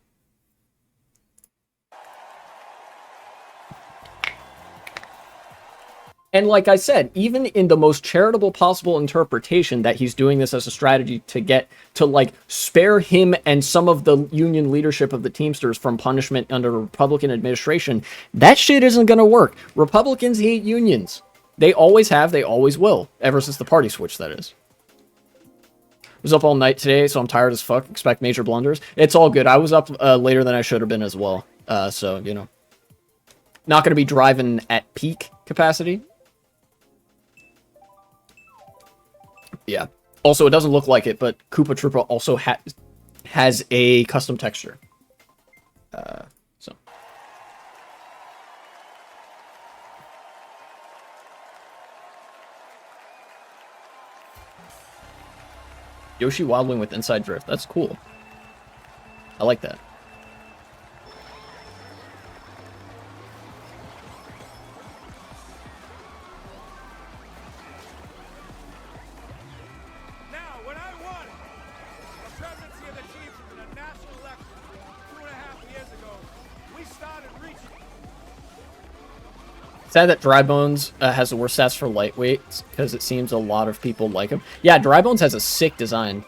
And like I said, even in the most charitable possible interpretation that he's doing this as a strategy to get to, like, spare him and some of the union leadership of the Teamsters from punishment under a Republican administration, that shit isn't gonna work. Republicans hate unions. They always have, they always will. Ever since the party switch, that is. Was up all night today, so I'm tired as fuck. Expect major blunders. It's all good. I was up later than I should have been as well. So, you know. Not gonna be driving at peak capacity. Yeah. Also, it doesn't look like it, but Koopa Troopa also has a custom texture. So. Yoshi Wildwing with inside drift. That's cool. I like that. Sad that Drybones has the worst stats for lightweights, because it seems a lot of people like him. Yeah, Drybones has a sick design.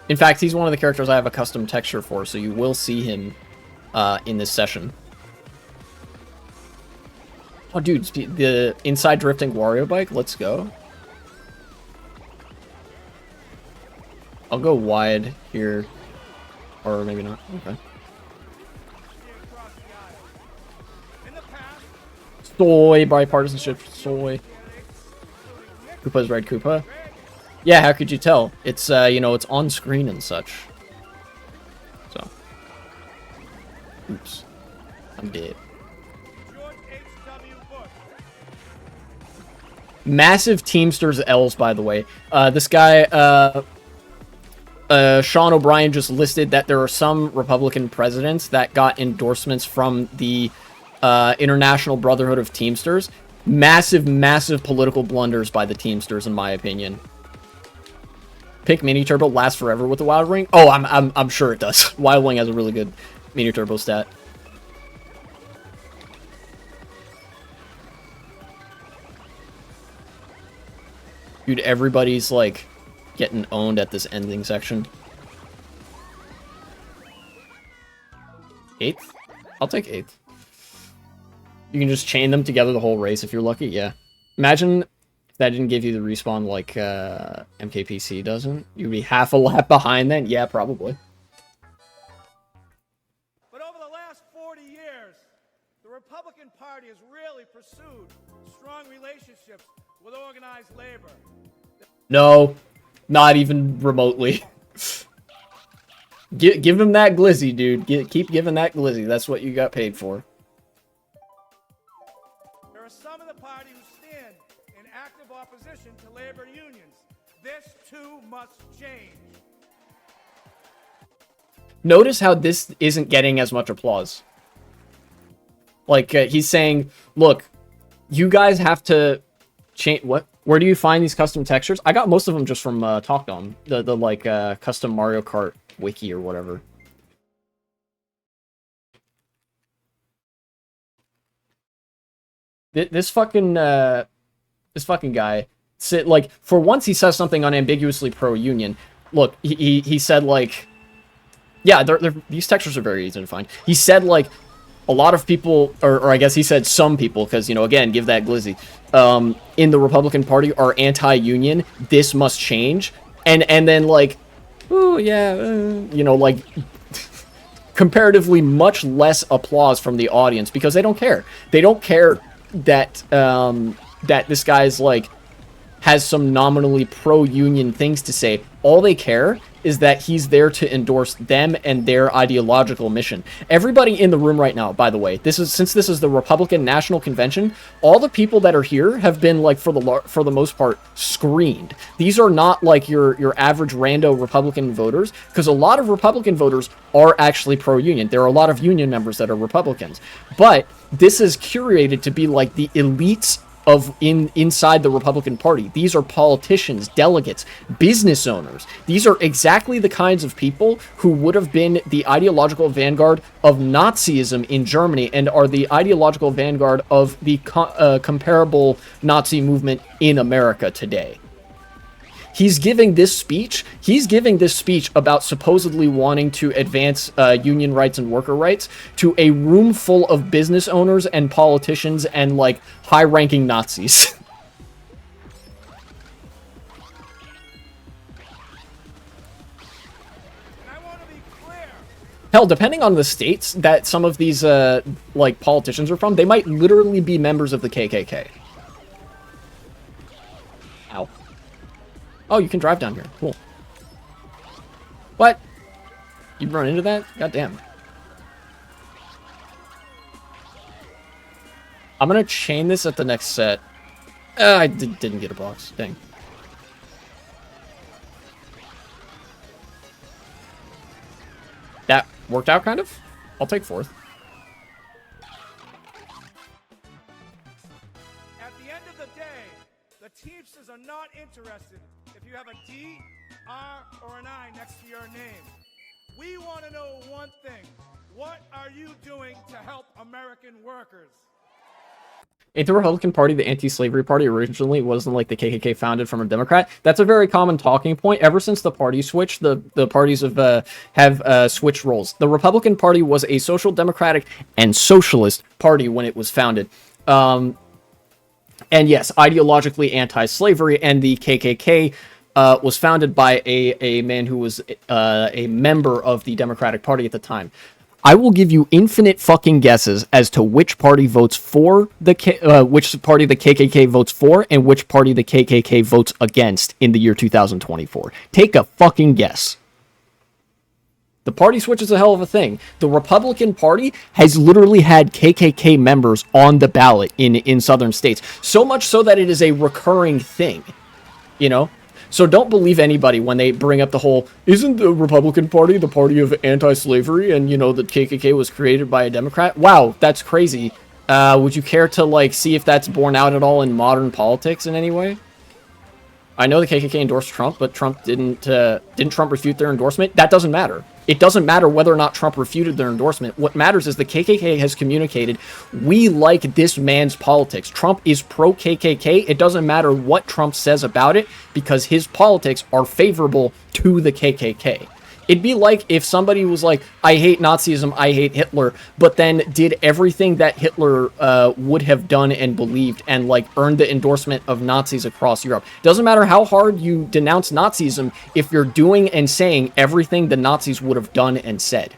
In fact, he's one of the characters I have a custom texture for, so you will see him in this session. Oh, dude, the inside drifting Wario bike, let's go. I'll go wide here, or maybe not. Okay. Soy, bipartisanship, soy. Koopa's red Koopa. Yeah, how could you tell? It's, you know, it's on screen and such. So. Oops. I'm dead. Massive Teamsters L's, by the way. This guy, Sean O'Brien just listed that there are some Republican presidents that got endorsements from the International Brotherhood of Teamsters. Massive, massive political blunders by the Teamsters, in my opinion. Pick Mini Turbo lasts forever with the Wild Wing. Oh, I'm sure it does. Wild Wing has a really good Mini Turbo stat. Dude, everybody's, like, getting owned at this ending section. 8th? I'll take 8th. You can just chain them together the whole race if you're lucky, yeah. Imagine if that didn't give you the respawn like MKPC doesn't. You'd be half a lap behind then? Yeah, probably. But over the last 40 years, the Republican Party has really pursued strong relationships with organized labor. No, not even remotely. Give him that glizzy, dude. Keep giving that glizzy. That's what you got paid for. There are some in the party who stand in active opposition to labor unions. This too must change. Notice how this isn't getting as much applause. Like, he's saying, look, you guys have to change... What? Where do you find these custom textures? I got most of them just from TalkDom. The like, custom Mario Kart wiki or whatever. This fucking guy... like, for once he says something unambiguously pro-union. Look, he said, like... Yeah, these textures are very easy to find. He said, like, a lot of people, or I guess he said some people, because, you know, again, give that glizzy, in the Republican Party are anti-union. This must change. And then, like, oh, yeah, you know, like, comparatively much less applause from the audience, because they don't care. They don't care that, that this guy's, like, has some nominally pro-union things to say. All they care is that he's there to endorse them and their ideological mission. Everybody in the room right now, by the way, since this is the Republican National Convention, all the people that are here have been, like, for the most part, screened. These are not like your average rando Republican voters, because a lot of Republican voters are actually pro-union. There are a lot of union members that are Republicans, but this is curated to be like the elites of inside the Republican Party. These are politicians, delegates, business owners. These are exactly the kinds of people who would have been the ideological vanguard of Nazism in Germany and are the ideological vanguard of the comparable Nazi movement in America today. He's giving this speech about supposedly wanting to advance union rights and worker rights to a room full of business owners and politicians and, like, high-ranking Nazis. And I want to be clear. Hell, depending on the states that some of these, like, politicians are from, they might literally be members of the KKK. Ow. Oh, you can drive down here. Cool. What? You run into that? God damn. I'm gonna chain this at the next set. I didn't get a box. Dang. That worked out, kind of? I'll take 4th. At the end of the day, the Teamsters are not interested if you have a D, R, or an I next to your name. We want to know one thing. What are you doing to help American workers? Ain't the Republican Party the anti-slavery party originally? Wasn't, like, the KKK founded from a Democrat? That's a very common talking point. Ever since the party switched, the parties have switched roles. The Republican Party was a social democratic and socialist party when it was founded. And yes, ideologically anti-slavery, and the KKK was founded by a man who was a member of the Democratic Party at the time. I will give you infinite fucking guesses as to which party votes for which party the KKK votes for and which party the KKK votes against in the year 2024. Take a fucking guess. The party switch is a hell of a thing. The Republican Party has literally had KKK members on the ballot in southern states. So much so that it is a recurring thing. You know? So don't believe anybody when they bring up the whole, isn't the Republican Party the party of anti-slavery and, you know, the KKK was created by a Democrat? Wow, that's crazy. Would you care to, like, see if that's borne out at all in modern politics in any way? I know the KKK endorsed Trump, but Trump didn't Trump refute their endorsement? That doesn't matter. It doesn't matter whether or not Trump refuted their endorsement. What matters is the KKK has communicated, we like this man's politics. Trump is pro-KKK. It doesn't matter what Trump says about it because his politics are favorable to the KKK. It'd be like if somebody was like, I hate Nazism, I hate Hitler, but then did everything that Hitler would have done and believed and like earned the endorsement of Nazis across Europe. Doesn't matter how hard you denounce Nazism if you're doing and saying everything the Nazis would have done and said.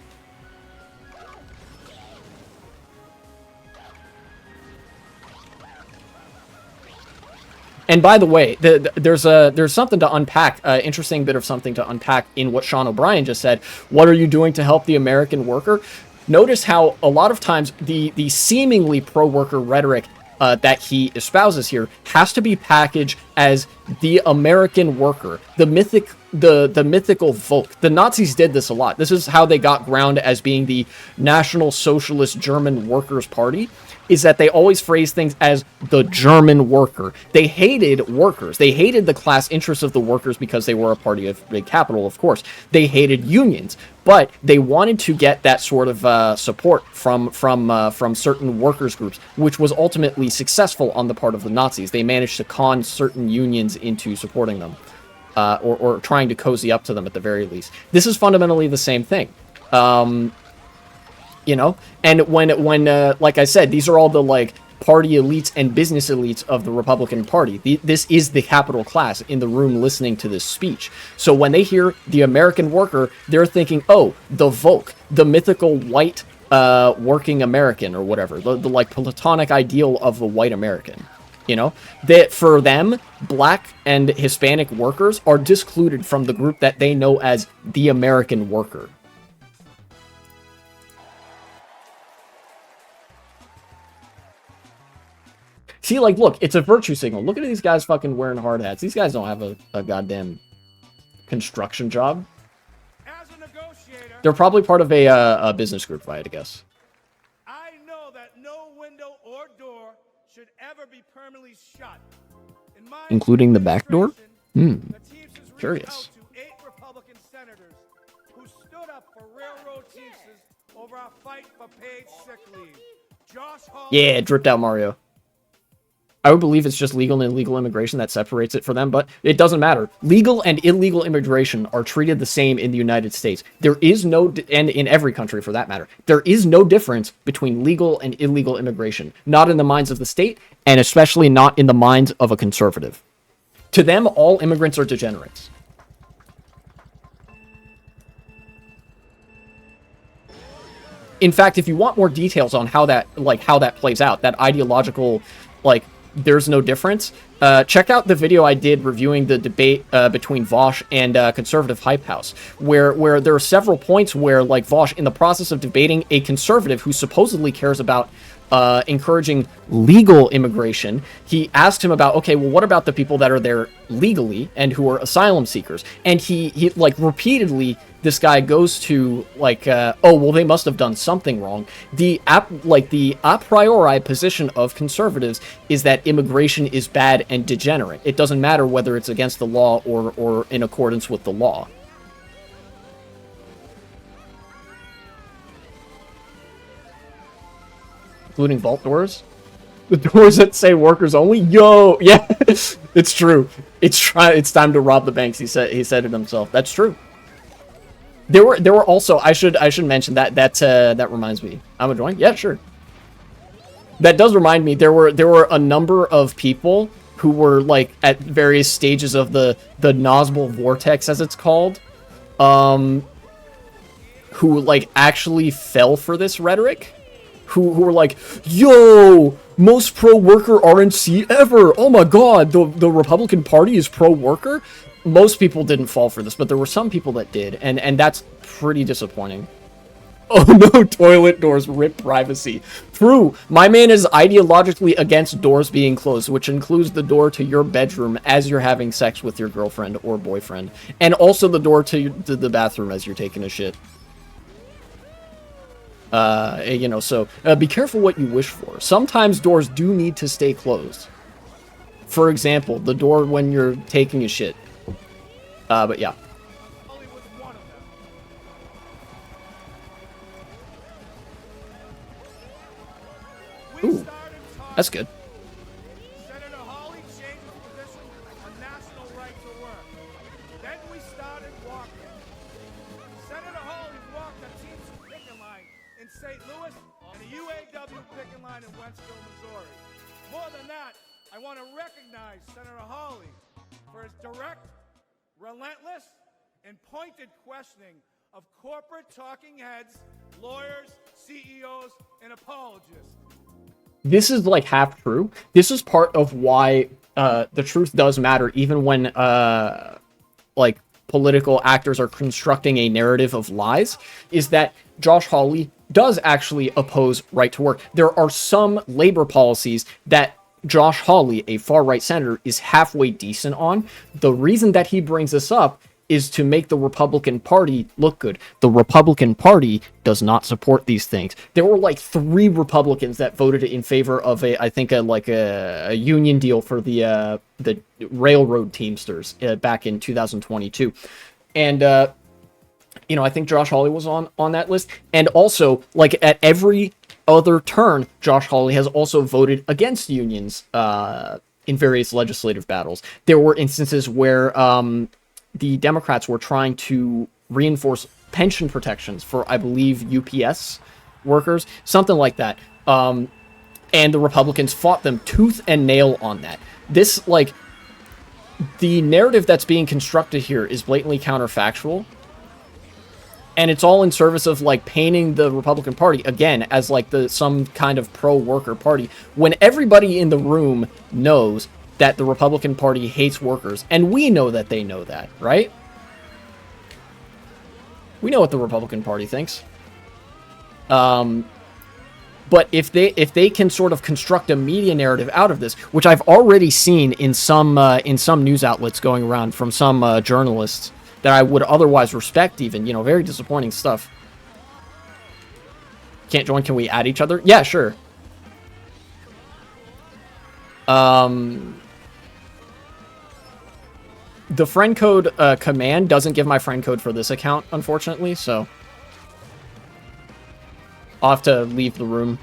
And by the way, there's something to unpack, interesting bit of something to unpack in what Sean O'Brien just said. What are you doing to help the American worker? Notice how a lot of times the seemingly pro-worker rhetoric that he espouses here has to be packaged as the American worker, the mythical Volk. The Nazis did this a lot. This is how they got ground as being the National Socialist German Workers' Party, is that they always phrase things as the German worker. They hated workers. They hated the class interests of the workers because they were a party of big capital, of course. They hated unions, but they wanted to get that sort of support from certain workers groups, which was ultimately successful on the part of the Nazis. They managed to con certain unions into supporting them, or trying to cozy up to them at the very least. This is fundamentally the same thing. You know, and when like I said, these are all the like party elites and business elites of the Republican Party. This is the capital class in the room listening to this speech. So when they hear the American worker, they're thinking, oh, the Volk, the mythical white working American or whatever, the like platonic ideal of a white American. You know, that for them, black and Hispanic workers are discluded from the group that they know as the American worker. See, like, look, it's a virtue signal. Look at these guys fucking wearing hard hats. These guys don't have a goddamn construction job. As a negotiator, They're probably part of a business group, if I had to guess. I know that no window or door should ever be permanently shut. In my Including the back door? administration, the Teamsters reached Curious. out to 8 Republican senators who stood up for railroad Teamsters over our fight for paid sick leave. Josh Hall. Yeah, dripped out Mario. I would believe it's just legal and illegal immigration that separates it for them, but it doesn't matter. Legal and illegal immigration are treated the same in the United States. There is no, and in every country for that matter, there is no difference between legal and illegal immigration. Not in the minds of the state, and especially not in the minds of a conservative. To them, all immigrants are degenerates. In fact, if you want more details on how that plays out, that ideological, like, there's no difference, check out the video I did reviewing the debate between Vosh and conservative Hype House, where there are several points where, like, Vosh, in the process of debating a conservative who supposedly cares about encouraging legal immigration, he asked him about, okay, well, what about the people that are there legally and who are asylum seekers? And he like, repeatedly, this guy goes to, like, oh, well, they must have done something wrong. The a priori position of conservatives is that immigration is bad and degenerate. It doesn't matter whether it's against the law or in accordance with the law. Including vault doors? The doors that say workers only? Yo! Yeah, it's true. It's time to rob the banks. He said it himself. That's true. There were also, I should mention that reminds me. I'm a join? Yeah, sure. That does remind me, there were a number of people who were, like, at various stages of the NAZBOL vortex, as it's called, who, like, actually fell for this rhetoric. Who were like, yo, most pro-worker RNC ever. Oh my god, the Republican Party is pro-worker? Most people didn't fall for this, but there were some people that did, and that's pretty disappointing. Oh no, toilet doors, rip privacy. True, my man is ideologically against doors being closed, which includes the door to your bedroom as you're having sex with your girlfriend or boyfriend, and also the door to the bathroom as you're taking a shit. You know, so be careful what you wish for. Sometimes doors do need to stay closed. For example, the door when you're taking a shit. But yeah. Holly was one of them. We Ooh, started talking. that's good. Senator Hawley changed his position on national right to work. Then we started walking. Senator Hawley walked a Teamster picket line in St. Louis and a UAW picket line in Wentzville, Missouri. More than that, I want to recognize Senator Hawley for his direct, relentless, and pointed questioning of corporate talking heads, lawyers, CEOs, and apologists. This is like half true. This is part of why the truth does matter, even when like political actors are constructing a narrative of lies, is that Josh Hawley does actually oppose right to work. There are some labor policies that Josh Hawley, a far-right senator, is halfway decent on. The reason that he brings this up is to make the Republican Party look good. The Republican Party does not support these things. There were like 3 Republicans that voted in favor of a union deal for the railroad Teamsters back in 2022, and I think Josh Hawley was on that list. And also, like, at every other turn, Josh Hawley has also voted against unions in various legislative battles. There were instances where the Democrats were trying to reinforce pension protections for, I believe, UPS workers, something like that. And the Republicans fought them tooth and nail on that. This, like, the narrative that's being constructed here is blatantly counterfactual. And it's all in service of, like, painting the Republican Party, again, as, like, some kind of pro-worker party, when everybody in the room knows that the Republican Party hates workers, and we know that they know that, right? We know what the Republican Party thinks. But if they can sort of construct a media narrative out of this, which I've already seen in some news outlets going around from some journalists that I would otherwise respect, even, very disappointing stuff. Can't join, can we add each other? Yeah, sure. The friend code command doesn't give my friend code for this account, unfortunately, so I'll have to leave the room.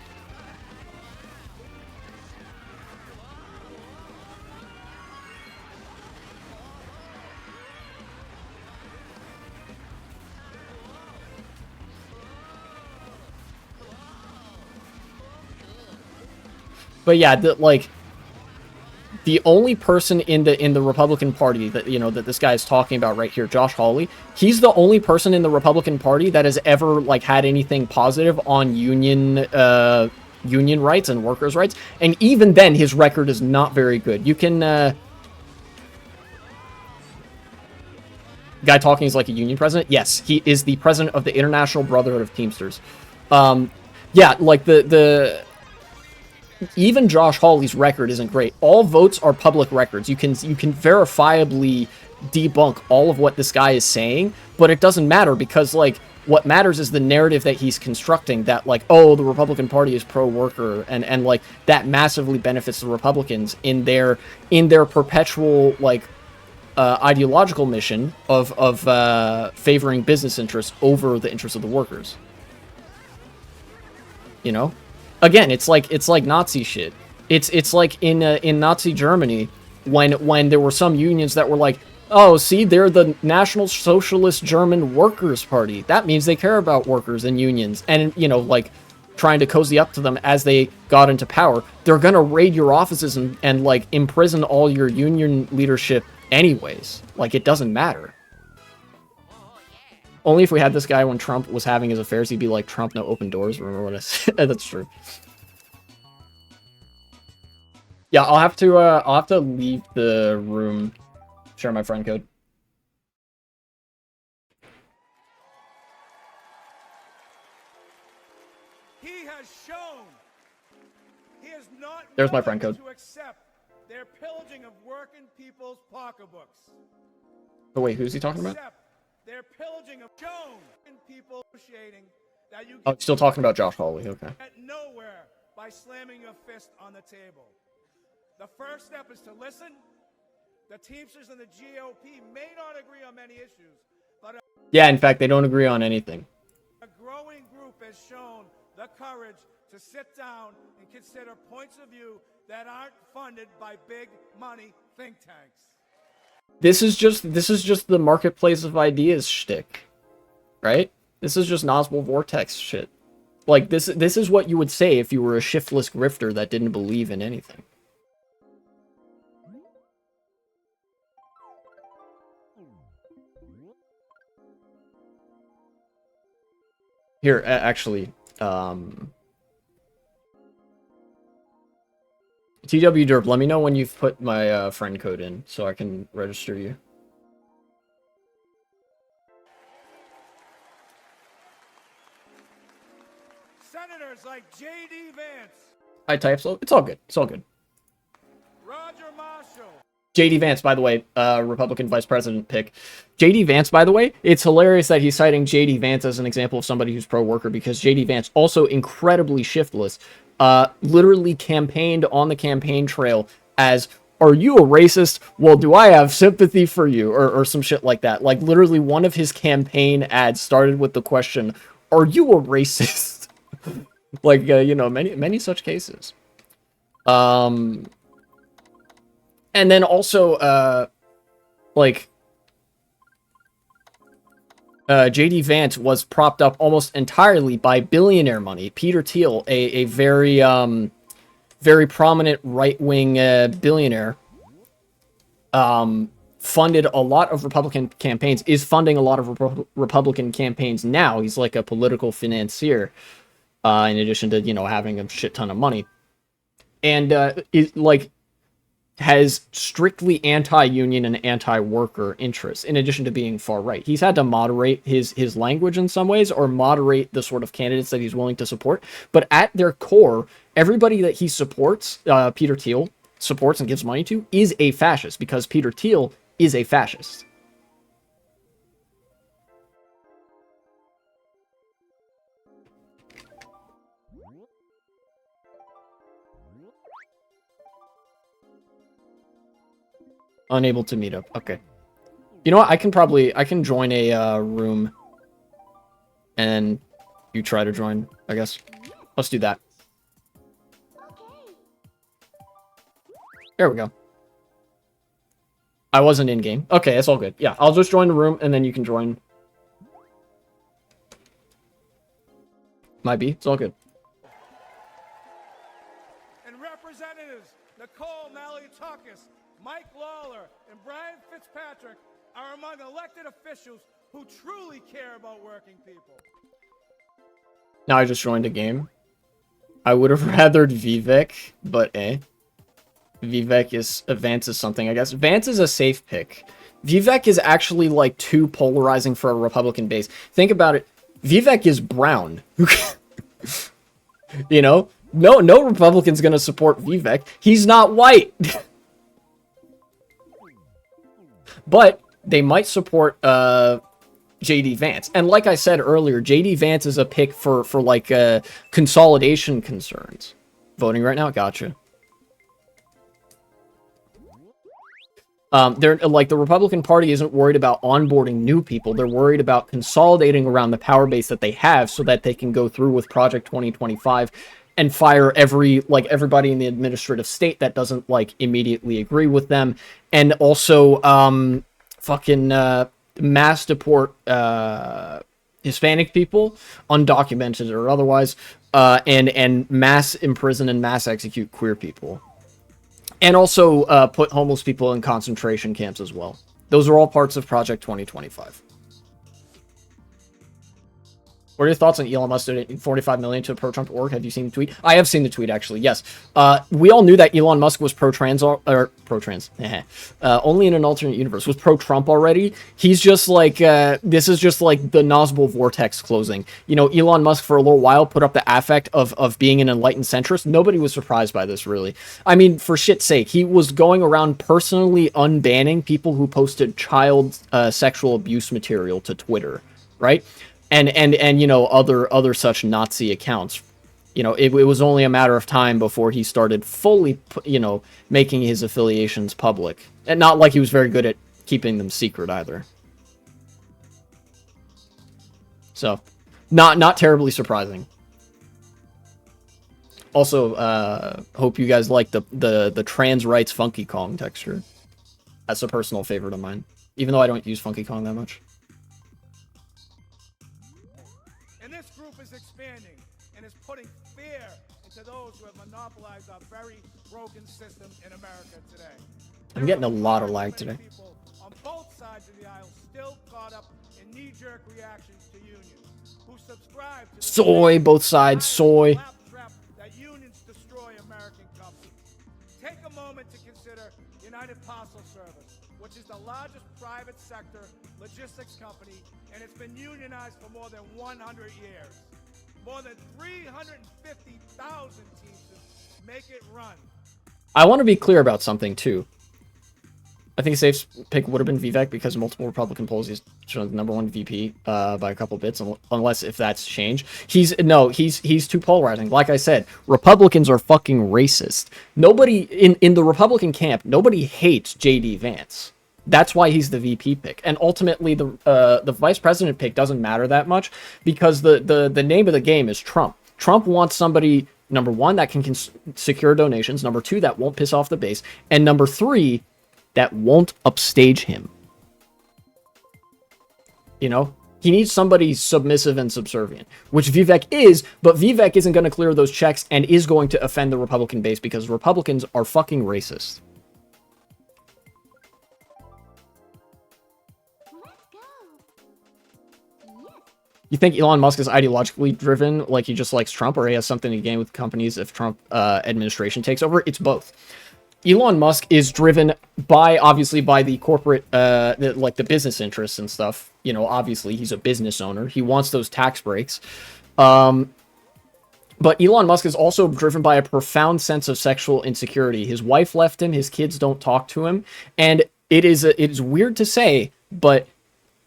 But yeah, the only person in the Republican Party that that this guy is talking about right here, Josh Hawley, he's the only person in the Republican Party that has ever had anything positive on union rights and workers' rights, and even then, his record is not very good. You can guy talking is like a union president. Yes, he is the president of the International Brotherhood of Teamsters. Yeah, like even Josh Hawley's record isn't great. All votes are public records. You can verifiably debunk all of what this guy is saying, but it doesn't matter because what matters is the narrative that he's constructing, that oh, the Republican Party is pro-worker, and that massively benefits the Republicans in their perpetual ideological mission of favoring business interests over the interests of the workers. Again, it's like Nazi shit. It's like in Nazi Germany when there were some unions that were like, oh, see, they're the National Socialist German Workers' Party. That means they care about workers and unions, and trying to cozy up to them as they got into power. They're gonna raid your offices and imprison all your union leadership anyways. It doesn't matter. Only if we had this guy when Trump was having his affairs, he'd be like, Trump, no open doors. Remember what I said? That's true. Yeah, I'll have to leave the room. Share my friend code. He has shown he is not There's my friend code. to accept their pillaging of working people's pocketbooks. Oh wait, who's he talking about? Their pillaging of shown people negotiating that you Oh, still talking about Josh Hawley. Okay. get nowhere by slamming your fist on the table. The first step is to listen. The Teamsters and the GOP may not agree on many issues, but Yeah, in fact, they don't agree on anything. a growing group has shown the courage to sit down and consider points of view that aren't funded by big money think tanks. This is just the marketplace of ideas shtick, right? This is just NAZBOL Vortex shit. Like, this is what you would say if you were a shiftless grifter that didn't believe in anything. Here, actually, TW Derp, let me know when you've put my friend code in so I can register you. Senators like J.D. Vance, I type so it's all good. It's all good. Roger Marshall, J.D. Vance, by the way, Republican vice president pick. J.D. Vance, by the way, it's hilarious that he's citing J.D. Vance as an example of somebody who's pro-worker because J.D. Vance, also incredibly shiftless, literally campaigned on the campaign trail as, "Are you a racist? Well, do I have sympathy for you?" Or some shit like that. Like, literally, one of his campaign ads started with the question, "Are you a racist?" Like, you know, many such cases. And then also, like, J.D. Vance was propped up almost entirely by billionaire money. Peter Thiel, a very, very prominent right-wing billionaire, funded a lot of Republican campaigns, is funding a lot of Republican campaigns now. He's like a political financier, in addition to, you know, having a shit ton of money. And, has strictly anti-union and anti-worker interests, in addition to being far-right. He's had to moderate his language in some ways, or moderate the sort of candidates that he's willing to support. But at their core, everybody that he supports, Peter Thiel supports and gives money to, is a fascist, because Peter Thiel is a fascist. Unable to meet up. Okay. You know what? I can join a room and you try to join, I guess. Let's do that. There we go. I wasn't in game. Okay, it's all good. Yeah, I'll just join the room and then you can join. Might be. It's all good. and Representatives Nicole Malliotakis, Mike Lawler, and Brian Fitzpatrick are among elected officials who truly care about working people. Now I just joined a game. I would have rathered Vivek, but Vivek is... Vance is something, I guess. Vance is a safe pick. Vivek is actually, like, too polarizing for a Republican base. Think about it. Vivek is brown. You know? No Republican's gonna support Vivek. He's not white. But they might support J.D. Vance. And like I said earlier, J.D. Vance is a pick for like consolidation concerns. Voting right now? Gotcha. They're like, the Republican Party isn't worried about onboarding new people. They're worried about consolidating around the power base that they have so that they can go through with Project 2025 and fire everybody in the administrative state that doesn't like immediately agree with them, and also mass deport Hispanic people, undocumented or otherwise, and mass imprison and mass execute queer people. And also put homeless people in concentration camps as well. Those are all parts of Project 2025. What are your thoughts on Elon Musk donating $45 million to a pro-Trump org? Have you seen the tweet? I have seen the tweet, actually, yes. We all knew that Elon Musk was pro-trans, only in an alternate universe, was pro-Trump already. He's just like, this is just like the NAZBOL Vortex closing. You know, Elon Musk for a little while put up the affect of being an enlightened centrist. Nobody was surprised by this, really. I mean, for shit's sake, he was going around personally unbanning people who posted child sexual abuse material to Twitter, right? And you know, other such Nazi accounts, You know, it was only a matter of time before he started fully, you know, making his affiliations public. And not like he was very good at keeping them secret either. So, not terribly surprising. Also, hope you guys like the trans rights Funky Kong texture. That's a personal favorite of mine, even though I don't use Funky Kong that much. And this group is expanding and is putting fear into those who have monopolized our very broken system in America today. I'm getting a lot of lag today. People on both sides of the aisle still caught up in knee-jerk reactions to unions, who subscribe to the Soy, both sides, soy. claptrap that unions destroy American companies. Take a moment to consider United Parcel Service, which is the largest private sector logistics company, and it's been unionized for more than 100 years. More than 350,000 Teamsters make it run. I want to be clear about something too. I think a safe pick would have been Vivek because multiple Republican polls he's shown the #1 VP by a couple bits, unless if that's changed. He's too polarizing. Like I said, Republicans are fucking racist. Nobody in the Republican camp, nobody hates JD Vance. That's why he's the VP pick. And ultimately the vice president pick doesn't matter that much because the name of the game is Trump. Trump wants somebody, number one, that can secure donations, number two, that won't piss off the base, and number three, that won't upstage him. You know? He needs somebody submissive and subservient, which Vivek is, but Vivek isn't going to clear those checks and is going to offend the Republican base because Republicans are fucking racist. You think Elon Musk is ideologically driven, like he just likes Trump, or he has something to gain with companies if Trump administration takes over? It's both. Elon Musk is driven by, obviously, by the corporate, like the business interests and stuff. You know, obviously, he's a business owner. He wants those tax breaks. But Elon Musk is also driven by a profound sense of sexual insecurity. His wife left him. His kids don't talk to him. And it is weird to say, but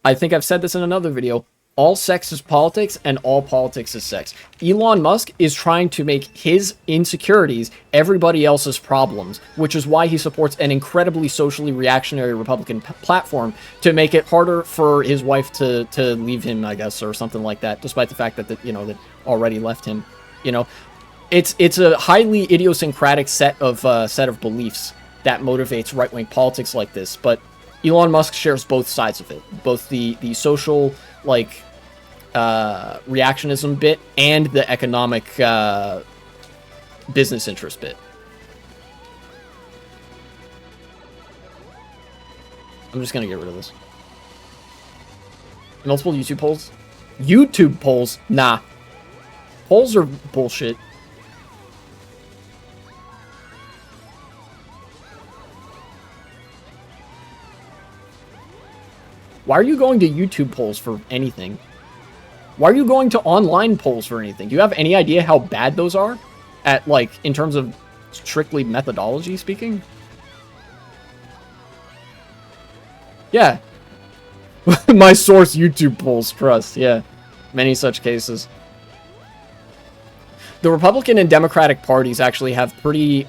I think I've said this in another video. All sex is politics, and all politics is sex. Elon Musk is trying to make his insecurities everybody else's problems, which is why he supports an incredibly socially reactionary Republican platform to make it harder for his wife to leave him, I guess, or something like that, despite the fact that, that already left him. You know, it's a highly idiosyncratic set of beliefs that motivates right-wing politics like this, but Elon Musk shares both sides of it, both the social, like, reactionism bit and the economic business interest bit. I'm just gonna get rid of this. Multiple YouTube polls? YouTube polls? Nah. Polls are bullshit. Why are you going to YouTube polls for anything? Why are you going to online polls for anything? Do you have any idea how bad those are? At, like, in terms of strictly methodology speaking? Yeah. My source, YouTube polls, trust, yeah. Many such cases. The Republican and Democratic parties actually have pretty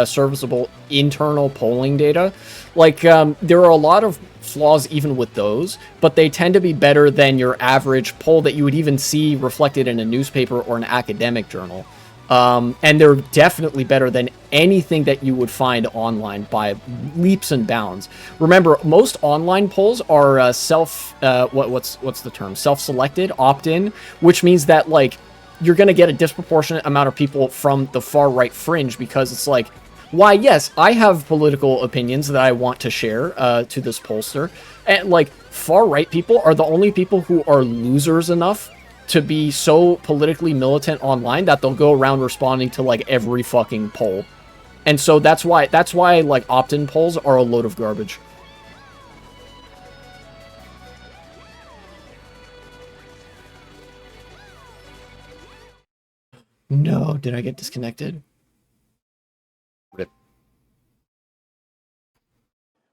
serviceable internal polling data. Like, there are a lot of flaws even with those, but they tend to be better than your average poll that you would even see reflected in a newspaper or an academic journal. And they're definitely better than anything that you would find online by leaps and bounds. Remember, most online polls are what's the term? Self-selected, opt-in, which means that, like, you're going to get a disproportionate amount of people from the far-right fringe because it's like, why, yes, I have political opinions that I want to share to this pollster. And, like, far-right people are the only people who are losers enough to be so politically militant online that they'll go around responding to, like, every fucking poll. And so that's why like, opt-in polls are a load of garbage. No, did I get disconnected? Rip.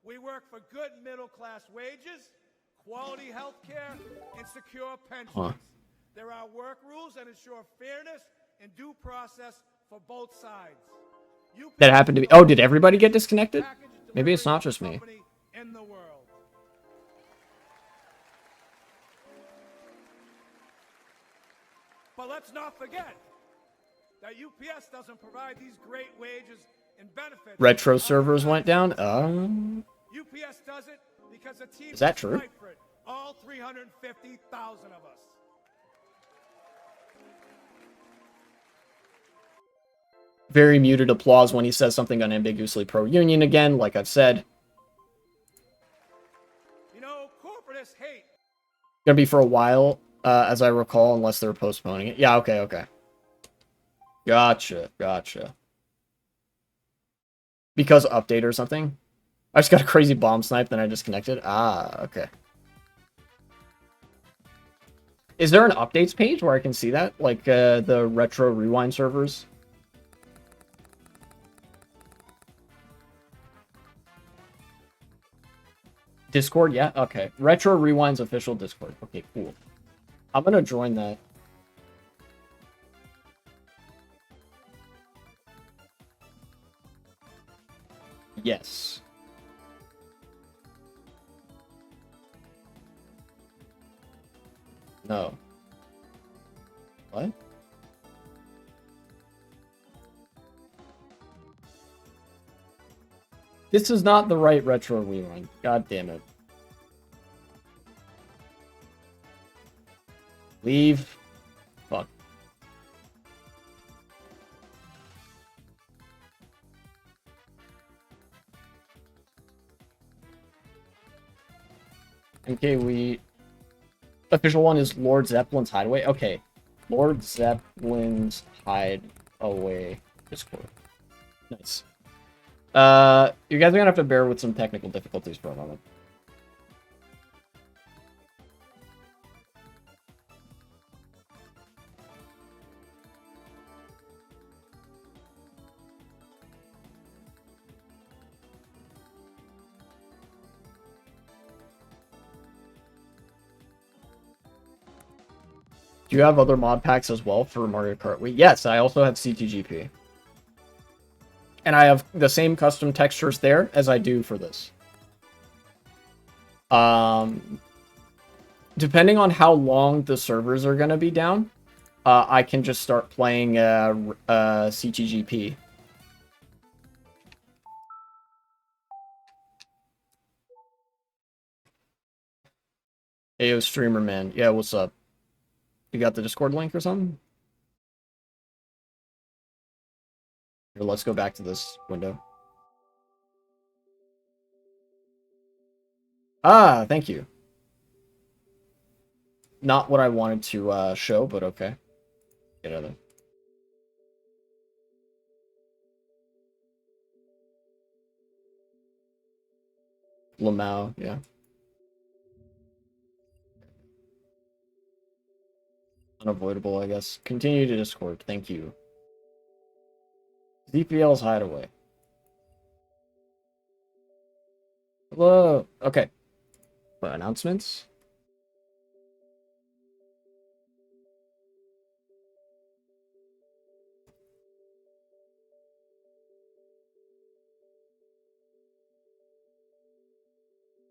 We work for good middle-class wages, quality health care, and secure pensions. Huh. There are work rules that ensure fairness and due process for both sides. That happened to be... Oh, did everybody get disconnected? Maybe it's not just me. In the world. But let's not forget that UPS doesn't provide these great wages and benefits. Retro servers went down? UPS does it because the team is that true? Fight for it. All 350,000 of us. Very muted applause when he says something unambiguously pro-union again, like I've said. You know, corporatists hate. Gonna be for a while, as I recall, unless they're postponing it. Yeah, okay, okay. Gotcha, gotcha. Because update or something? I just got a crazy bomb snipe, then I disconnected. Ah, okay. Is there an updates page where I can see that? Like, the retro rewind servers? Discord, yeah? Okay. Retro Rewind's official Discord. Okay, cool. I'm gonna join that. Yes. No. What? This is not the right retro rewind. God damn it. Leave. Fuck. Okay, official one is Lord Zeppelin's Hideaway. Okay. Lord Zeppelin's Hideaway Discord. Nice. You guys are gonna have to bear with some technical difficulties for a moment. Do you have other mod packs as well for Mario Kart Wii? Yes, I also have CTGP. And I have the same custom textures there as I do for this. Depending on how long the servers are going to be down, I can just start playing CTGP. Ayo, streamer man. Yeah, what's up? You got the Discord link or something? Here, let's go back to this window. Ah, thank you. Not what I wanted to show, but okay. Get out of there. Lamau, yeah. Unavoidable, I guess. Continue to Discord. Thank you. ZPL's Hideaway. Hello. Okay. What, announcements?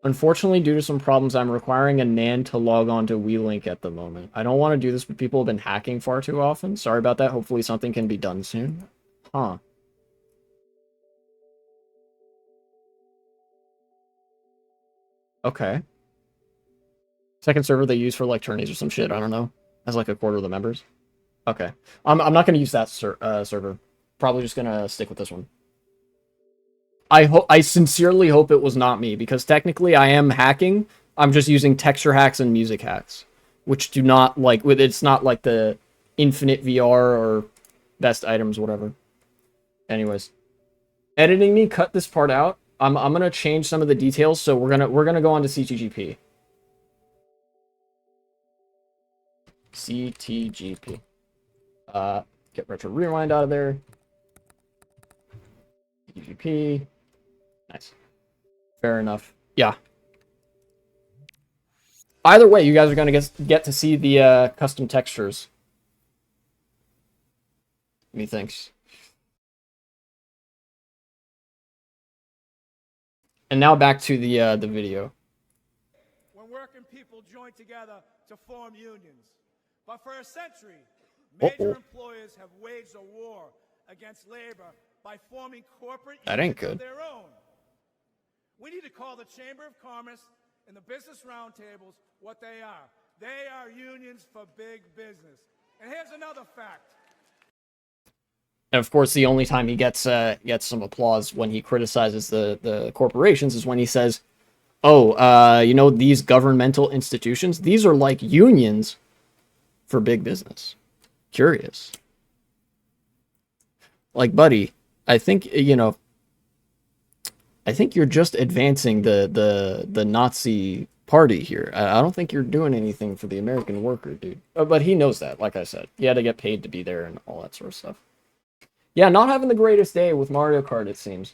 Unfortunately, due to some problems, I'm requiring a NAN to log on to WeLink at the moment. I don't want to do this, but people have been hacking far too often. Sorry about that. Hopefully something can be done soon. Huh. Okay. Second server they use for, like, tourneys or some shit. I don't know. Has, like, a quarter of the members. Okay. I'm not going to use that server. Probably just going to stick with this one. I sincerely hope it was not me, because technically I am hacking. I'm just using texture hacks and music hacks, which do not, like, it's not like the infinite VR or best items, whatever. Anyways, editing me, cut this part out. I'm gonna change some of the details, so we're gonna go on to CTGP. CTGP. Get retro rewind out of there. CTGP. Nice. Fair enough. Yeah. Either way, you guys are going to get to see the custom textures. Methinks. And now back to the video. When working people join together to form unions. But for a century, Uh-oh. major employers have waged a war against labor by forming corporate That ain't unions of good. their own. We need to call the Chamber of Commerce and the business roundtables what they are. They are unions for big business. And here's another fact. And of course, the only time he gets some applause when he criticizes the corporations is when he says, "Oh, you know, these governmental institutions, these are like unions for big business." Curious. Like, buddy, I think, you know, I think you're just advancing the Nazi party here. I don't think you're doing anything for the American worker, dude. But he knows that, like I said. He had to get paid to be there and all that sort of stuff. Yeah, not having the greatest day with Mario Kart, it seems.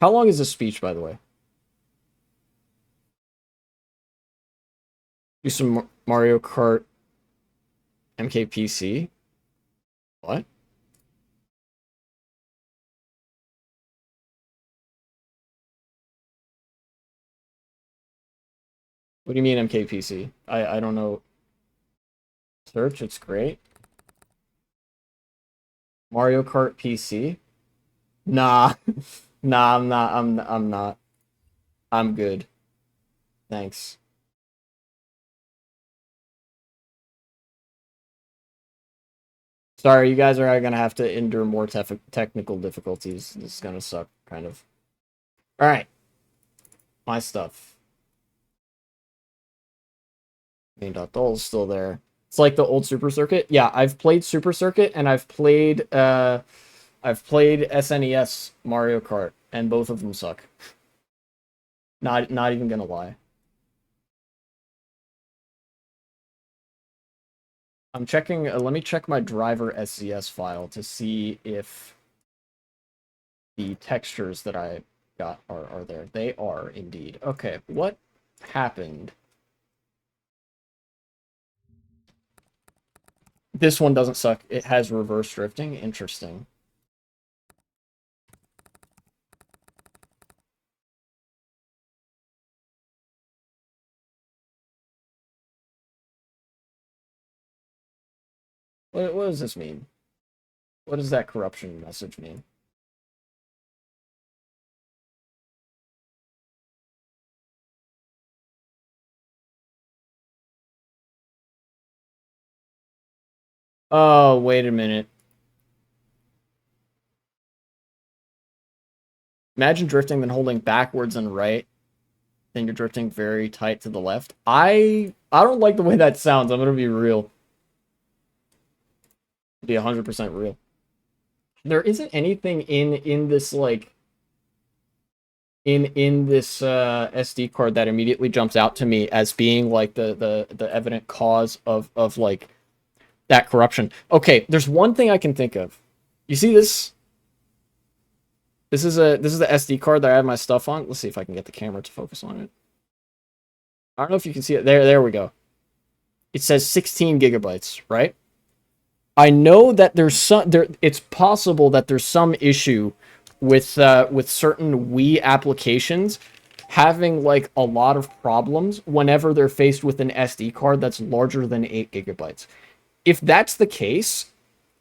How long is this speech, by the way? Do some Mario Kart MKPC? What? What do you mean MKPC? I don't know. Search, it's great. Mario Kart PC? Nah. Nah, I'm not. I'm good. Thanks. Sorry, you guys are gonna have to endure more technical difficulties. This is gonna suck, kind of. Alright. My stuff. Main.dol's still there. It's like the old Super Circuit. Yeah, I've played Super Circuit and I've played SNES Mario Kart, and both of them suck. Not even gonna lie. I'm checking. Let me check my driver SCS file to see if the textures that I got are there. They are indeed. Okay, what happened? This one doesn't suck. It has reverse drifting. Interesting. What does this mean? What does that corruption message mean? Oh, wait a minute. Imagine drifting, then holding backwards and right. Then you're drifting very tight to the left. I don't like the way that sounds. I'm gonna be real. Be 100% real. There isn't anything in this like in this SD card that immediately jumps out to me as being like the evident cause of like that corruption. Okay, there's one thing I can think of. You see this? This is the SD card that I have my stuff on. Let's see if I can get the camera to focus on it. I don't know if you can see it. There we go. It says 16 gigabytes, right? I know that it's possible that there's some issue with certain Wii applications having like a lot of problems whenever they're faced with an SD card that's larger than 8 gigabytes. If that's the case,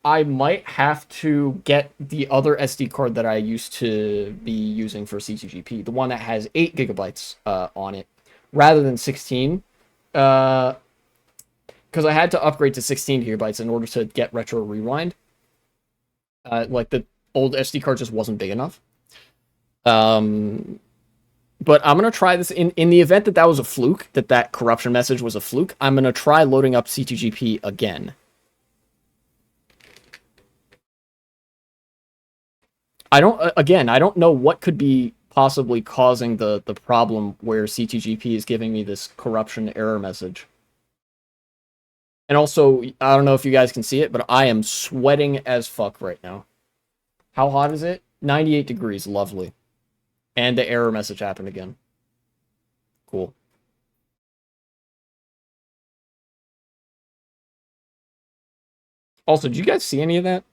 I might have to get the other SD card that I used to be using for CTGP, the one that has 8 gigabytes on it, rather than 16. Because I had to upgrade to 16 gigabytes in order to get Retro Rewind. Like, the old SD card just wasn't big enough. But I'm going to try this. In the event that that was a fluke, that corruption message was a fluke, I'm going to try loading up CTGP again. I don't know what could be possibly causing the problem where CTGP is giving me this corruption error message. And also, I don't know if you guys can see it, but I am sweating as fuck right now. How hot is it? 98 degrees, lovely. And the error message happened again. Cool. Also, did you guys see any of that?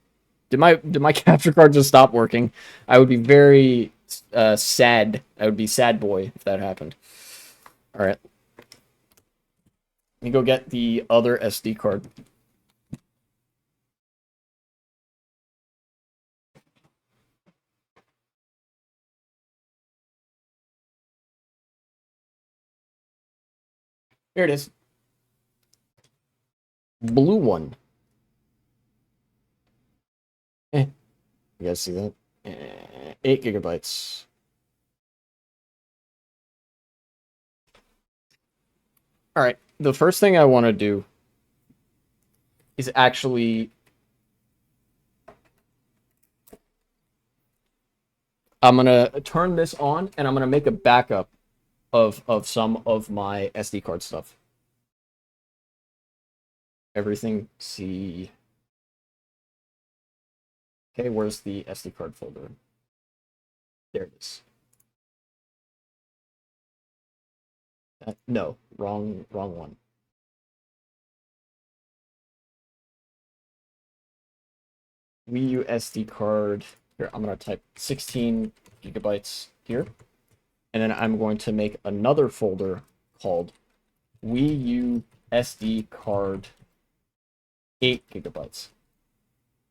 Did my capture card just stop working? I would be very sad. I would be sad boy if that happened. All right. Let me go get the other SD card. Here it is. Blue one. You guys see that? 8 gigabytes. All right. The first thing I want to do is actually I'm gonna turn this on and I'm gonna make a backup of some of my SD card stuff. Everything. See. Okay, where's the SD card folder? There it is. No, wrong one. Wii U SD card. Here, I'm going to type 16 gigabytes here. And then I'm going to make another folder called Wii U SD card 8 gigabytes.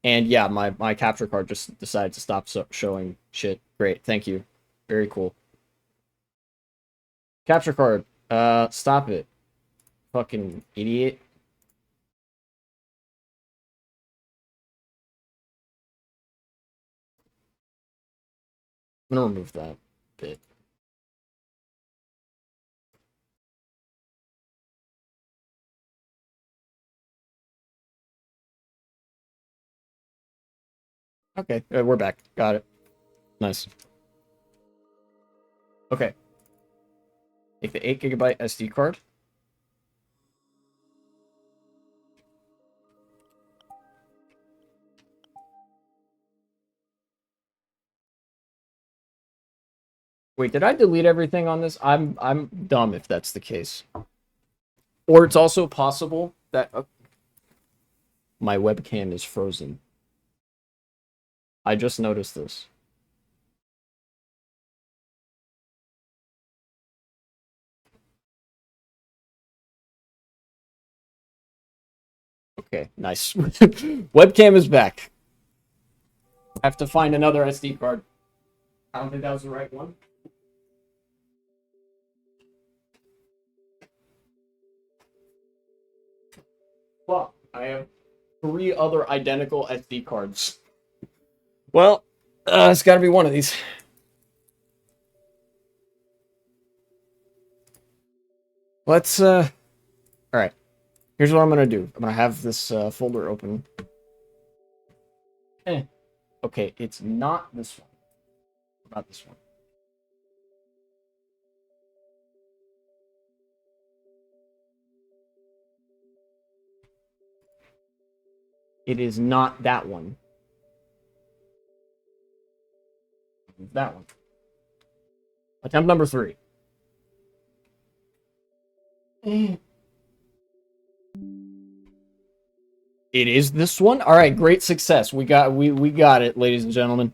And yeah, my capture card just decided to stop showing shit. Great, thank you. Very cool. Capture card. Stop it. Fucking idiot. I'm gonna remove that bit. Okay, we're back. Got it. Nice. Okay. Take the 8 gigabyte SD card. Wait, did I delete everything on this? I'm dumb if that's the case. Or it's also possible that my webcam is frozen. I just noticed this. Okay, nice. Webcam is back. I have to find another SD card. I don't think that was the right one. Well, I have 3 other identical SD cards. Well, it's got to be one of these. Let's, all right. Here's what I'm going to do. I'm going to have this folder open. Okay, it's not this one. Not this one. It is not that one. That one. Attempt number 3. It is this one? All right, great success. We got it, ladies and gentlemen.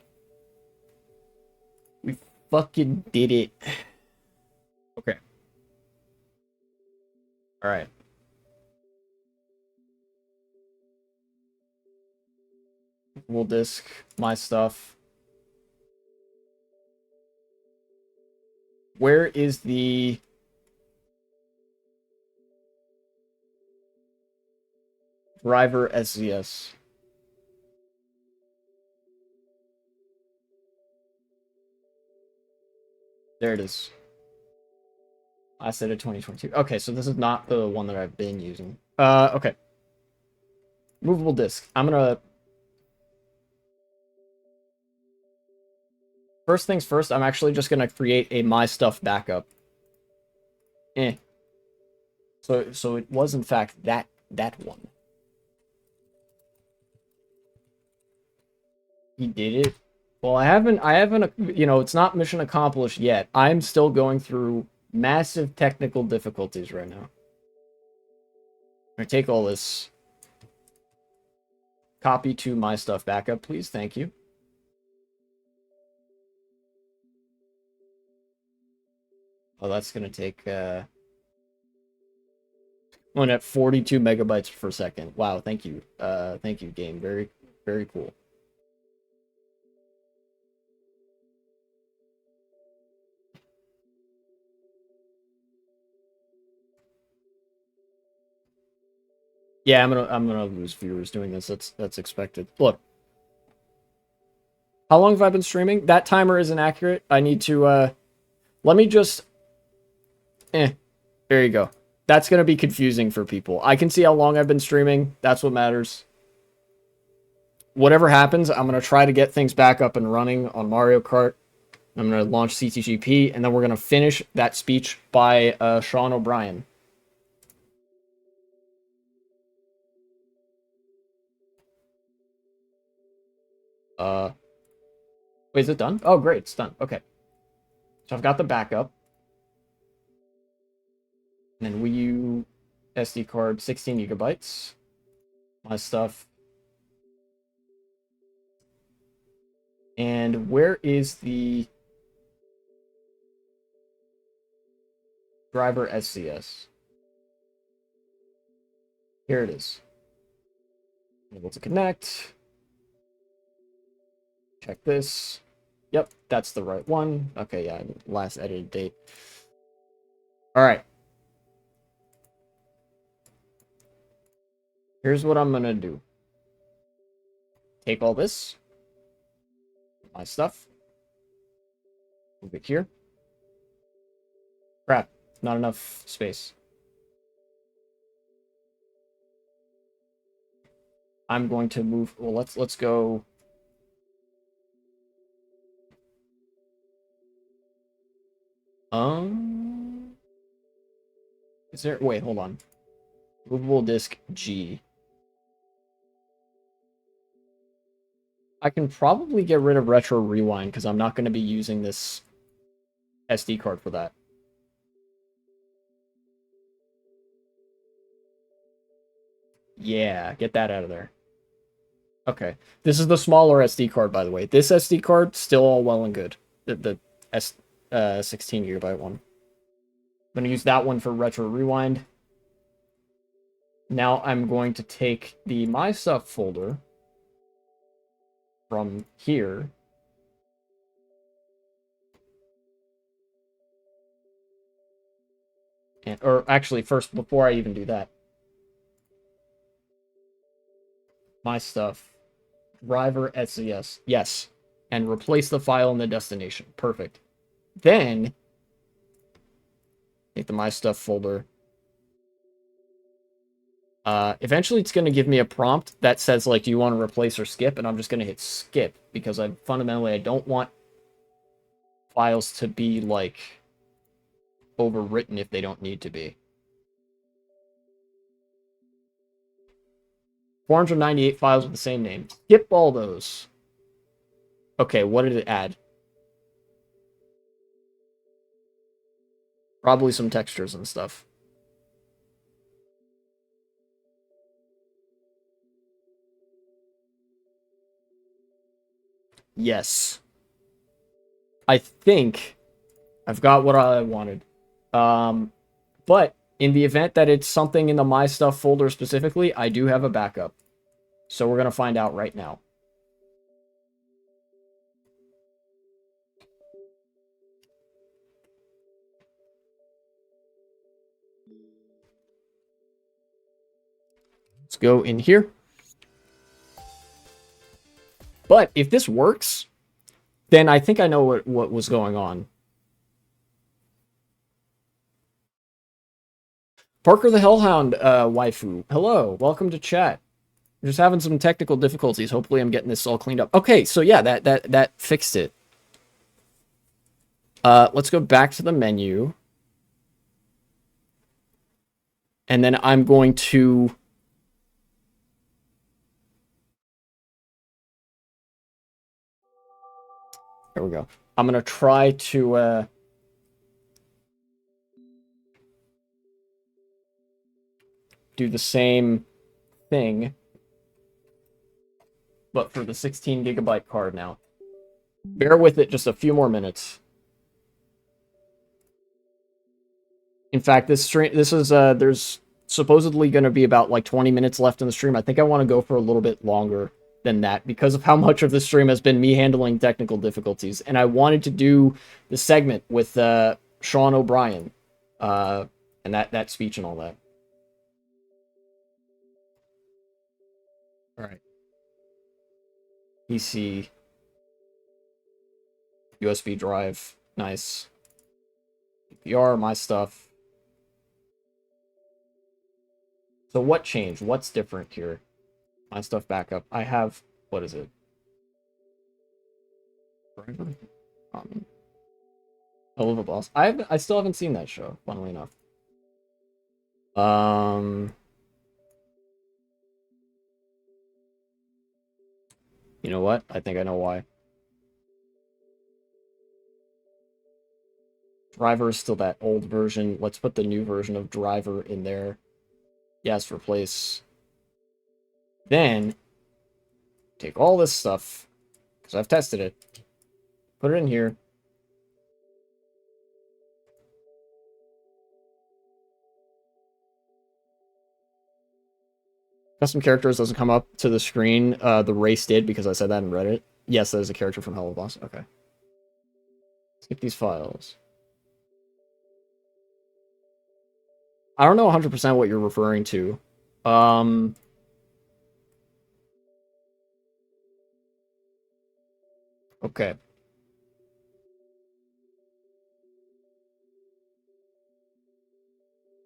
We fucking did it. Okay. All right. We'll disk my stuff. Where is the driver SZS? There it is. I said it 2022. Okay, so this is not the one that I've been using. Okay. Movable disk. I'm gonna... First things first, I'm actually just gonna create a my stuff backup. So it was in fact that one. He did it. Well, I haven't, you know, it's not mission accomplished yet. I'm still going through massive technical difficulties right now. I'm gonna take all this. Copy to my stuff backup, please. Thank you. Oh, that's gonna take, one at 42 megabytes per second. Wow, thank you. Thank you, game. Very, very cool. Yeah, I'm gonna lose viewers doing this. That's expected. Look, how long have I been streaming? That timer isn't accurate. I need to let me just there you go. That's gonna be confusing for people. I can see how long I've been streaming. That's what matters. Whatever happens, I'm gonna try to get things back up and running on Mario Kart. I'm gonna launch CTGP, and then we're gonna finish that speech by Sean O'Brien. Wait, is it done? Oh, great, it's done. Okay. So I've got the backup. And then Wii U SD card, 16 gigabytes. My stuff. And where is the driver SCS? Here it is. Able to connect. Check this. Yep, that's the right one. Okay, yeah, last edited date. All right. Here's what I'm gonna do. Take all this. My stuff. Move it here. Crap, not enough space. I'm going to move. Well, let's go. Is there? Wait, hold on. Movable disk G. I can probably get rid of retro rewind because I'm not going to be using this SD card for that. Yeah, get that out of there. Okay. This is the smaller SD card, by the way. This SD card, still all well and good. The 16 gigabyte one. I'm going to use that one for retro rewind. Now I'm going to take the My Stuff folder from here. Or actually, first, before I even do that. My Stuff. Driver SCS. Yes. And replace the file in the destination. Perfect. Then, take the My Stuff folder. Eventually it's going to give me a prompt that says, like, do you want to replace or skip? And I'm just going to hit skip because I don't want files to be, like, overwritten if they don't need to be. 498 files with the same name. Skip all those. Okay, what did it add? Probably some textures and stuff. Yes. I think I've got what I wanted. But in the event that it's something in the My Stuff folder specifically, I do have a backup. So we're going to find out right now. Let's go in here. But if this works, then I think I know what was going on. Parker the Hellhound, waifu. Hello, welcome to chat. I'm just having some technical difficulties. Hopefully I'm getting this all cleaned up. Okay, so yeah, that fixed it. Let's go back to the menu. And then I'm going to... There we go. I'm gonna try to do the same thing, but for the 16 gigabyte card now. Bear with it just a few more minutes. In fact, this is there's supposedly going to be about like 20 minutes left in the stream. I think I want to go for a little bit longer than that because of how much of the stream has been me handling technical difficulties, and I wanted to do the segment with Sean O'Brien, and that speech and all that. All right. PC, USB drive, nice. DPR, my stuff. So what changed? What's different here? My stuff backup. I have, what is it? Hell of a Boss. I still haven't seen that show, funnily enough. You know what? I think I know why. Driver is still that old version. Let's put the new version of Driver in there. Yes, replace. Then, take all this stuff, because I've tested it. Put it in here. Custom characters doesn't come up to the screen. The race did, because I said that in Reddit. Yes, that is a character from Hell of a Boss. Okay. Skip these files. I don't know 100% what you're referring to. Okay.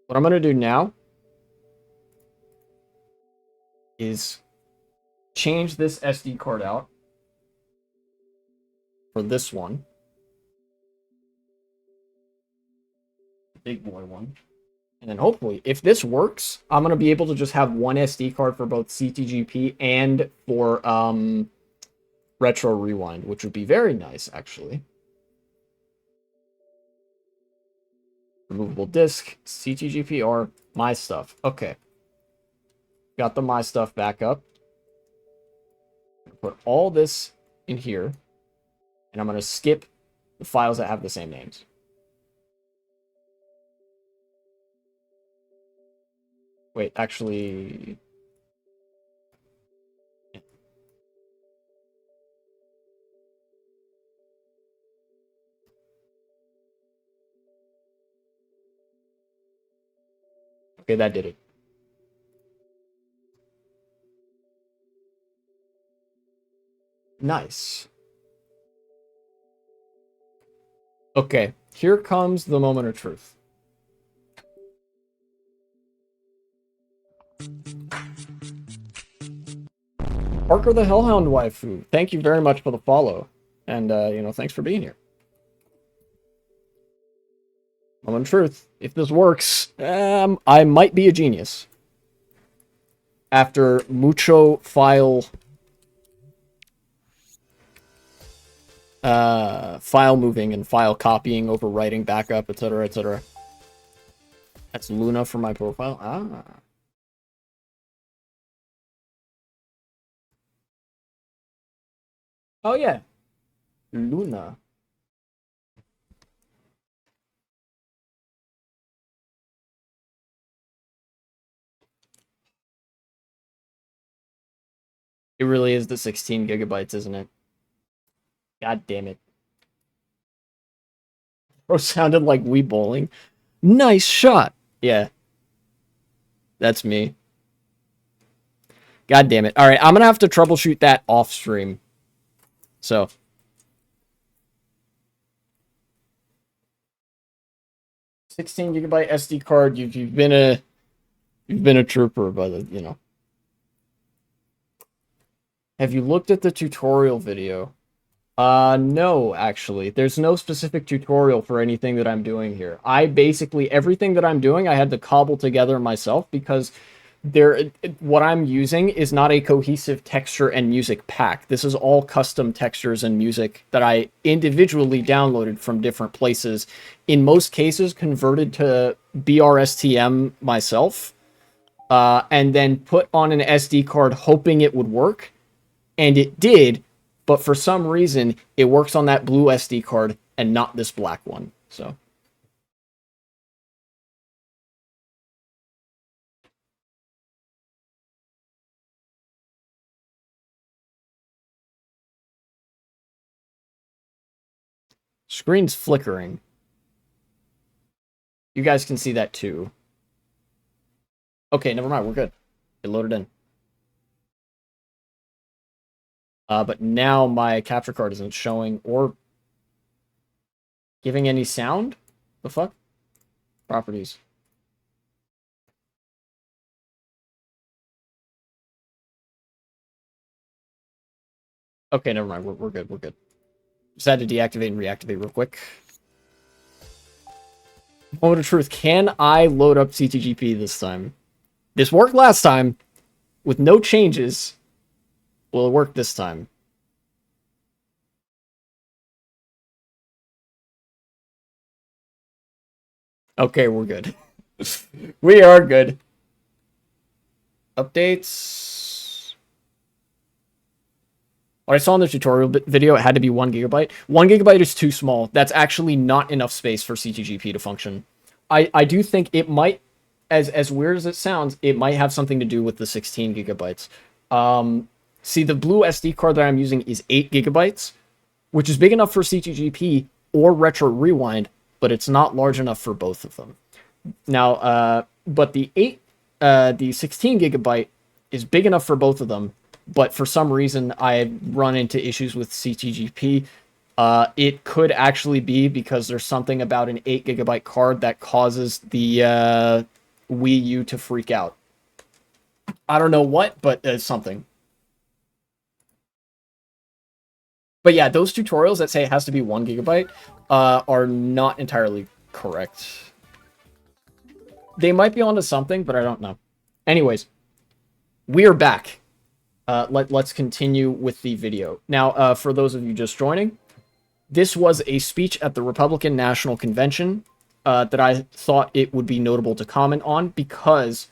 What I'm going to do now is change this SD card out for this one. The big boy one. And then hopefully, if this works, I'm going to be able to just have one SD card for both CTGP and for Retro Rewind, which would be very nice, actually. Removable disk, CTGP, or my stuff. Okay. Got the my stuff back up. Put all this in here. And I'm going to skip the files that have the same names. Wait, actually... Yeah. Okay, that did it. Nice. Okay, here comes the moment of truth. Parker the Hellhound waifu, thank you very much for the follow. And, thanks for being here. Moment of truth. If this works, I might be a genius. After mucho file moving and file copying, overwriting, backup, etc., etc. That's Luna for my profile. Ah. Oh, yeah. Luna. It really is the 16 gigabytes, isn't it? God damn it. Bro sounded like Wii Bowling. Nice shot. Yeah. That's me. God damn it. Alright, I'm gonna have to troubleshoot that off stream. So. $16 GB SD card, you've been a trooper, but Have you looked at the tutorial video? No, actually. There's no specific tutorial for anything that I'm doing here. Everything that I'm doing, I had to cobble together myself because what I'm using is not a cohesive texture and music pack. This is all custom textures and music that I individually downloaded from different places. In most cases, converted to BRSTM myself, and then put on an SD card hoping it would work. And it did, but for some reason, it works on that blue SD card and not this black one. So... Screen's flickering. You guys can see that too. Okay, never mind. We're good. It loaded in. But now my capture card isn't showing or giving any sound. The fuck? Properties. Okay, never mind. We're good. We're good. Just had to deactivate and reactivate real quick. Moment of truth. Can I load up CTGP this time? This worked last time with no changes. Will it work this time? Okay, we're good. We are good. Updates. What I saw in the tutorial video, it had to be 1 gigabyte. 1 gigabyte is too small. That's actually not enough space for CTGP to function. I do think it might, as weird as it sounds, it might have something to do with the 16 gigabytes. See, the blue SD card that I'm using is 8 gigabytes, which is big enough for CTGP or Retro Rewind, but it's not large enough for both of them. Now, but the 16 gigabyte is big enough for both of them, but for some reason I run into issues with CTGP. It could actually be because there's something about an 8 gigabyte card that causes the Wii U to freak out. I don't know what, but it's something. But yeah, those tutorials that say it has to be 1 gigabyte are not entirely correct. They might be onto something, but I don't know. Anyways, we are back. Let's continue with the video. Now, for those of you just joining, this was a speech at the Republican National Convention that I thought it would be notable to comment on because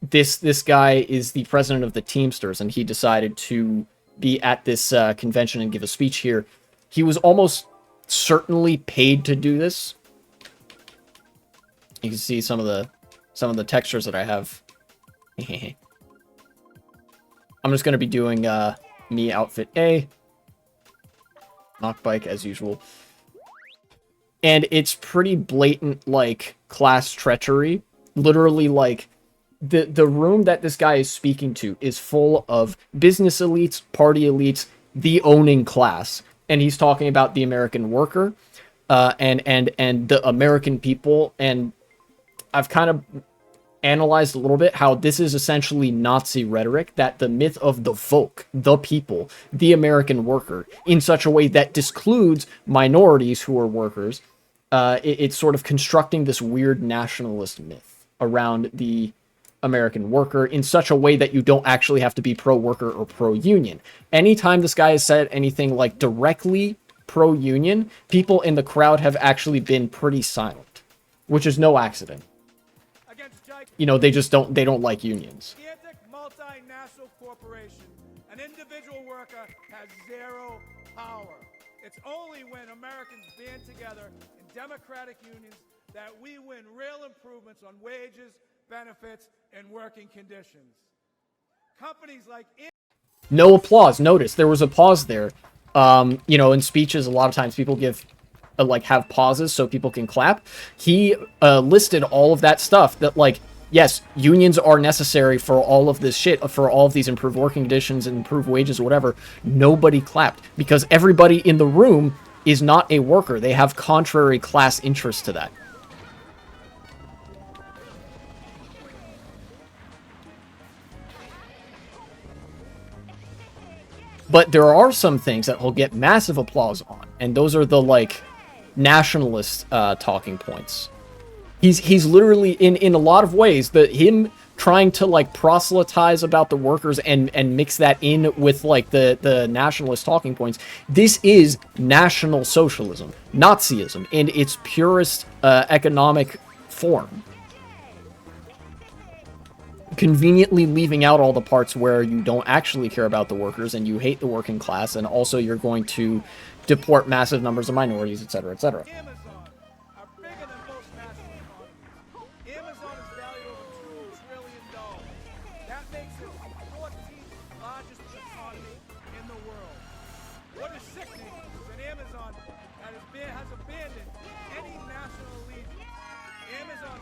this guy is the president of the Teamsters, and he decided to be at this convention and give a speech here. He was almost certainly paid to do this. You can see some of the textures that I have. I'm just going to be doing me outfit A. Knock bike as usual. And it's pretty blatant, like, class treachery. Literally, like, the room that this guy is speaking to is full of business elites, party elites, the owning class. And he's talking about the American worker and the American people. And I've kind of analyzed a little bit how this is essentially Nazi rhetoric, that the myth of the Volk, the people, the American worker, in such a way that discludes minorities who are workers. It's sort of constructing this weird nationalist myth around the American worker in such a way that you don't actually have to be pro-worker or pro-union. Anytime this guy has said anything like directly pro-union, people in the crowd have actually been pretty silent, which is no accident. You know, they don't like unions. Gigantic multinational corporation, an individual worker has zero power. It's only when Americans band together in democratic unions that we win real improvements on wages, benefits, and working conditions. Companies like... No applause. Notice there was a pause there. You know, in speeches, a lot of times people give... like, have pauses so people can clap. He listed all of that stuff that, like, yes, unions are necessary for all of this shit, for all of these improved working conditions and improved wages or whatever. Nobody clapped because everybody in the room is not a worker. They have contrary class interests to that. But there are some things that he'll get massive applause on, and those are the, like, nationalist talking points. He's literally in a lot of ways him trying to like proselytize about the workers and mix that in with like the nationalist talking points. This is National Socialism, Nazism in its purest economic form. Conveniently leaving out all the parts where you don't actually care about the workers and you hate the working class, and also you're going to deport massive numbers of minorities, etc., etc. Amazon are bigger than most national economies. Amazon is valued over $2 trillion. That makes it the 14th largest economy in the world. What is sickening is that Amazon has abandoned any national allegiance. Amazon.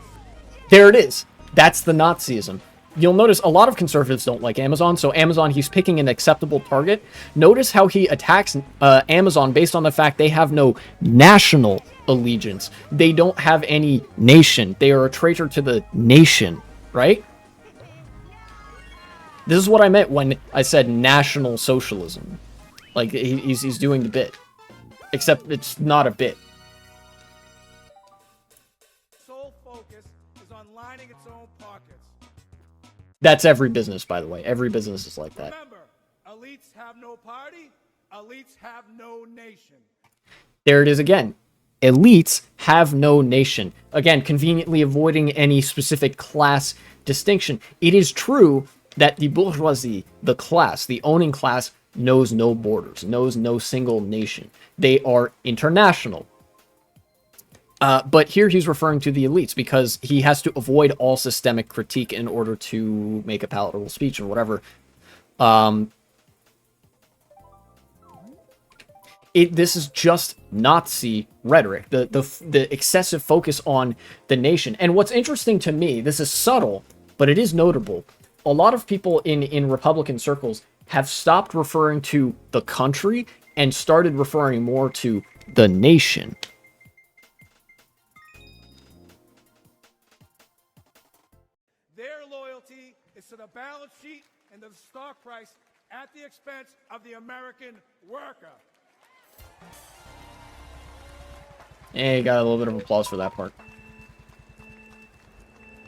There it is. That's the Nazism. You'll notice a lot of conservatives don't like Amazon, so Amazon, he's picking an acceptable target. Notice how he attacks Amazon based on the fact they have no national allegiance. They don't have any nation. They are a traitor to the nation, right? This is what I meant when I said National Socialism. Like, he's doing the bit. Except it's not a bit. Sole focus is on lining its own pockets. That's every business, by the way. Every business is like that. Remember, elites have no party, elites have no nation. There it is again. Elites have no nation. Again, conveniently avoiding any specific class distinction. It is true that the bourgeoisie, the class, the owning class, knows no borders, knows no single nation. They are international. But here he's referring to the elites because he has to avoid all systemic critique in order to make a palatable speech and whatever. This is just Nazi rhetoric, the excessive focus on the nation. And what's interesting to me, this is subtle, but it is notable. A lot of people in Republican circles have stopped referring to the country and started referring more to the nation. Their loyalty is to the balance sheet and the stock price at the expense of the American worker. Yeah, you got a little bit of applause for that part.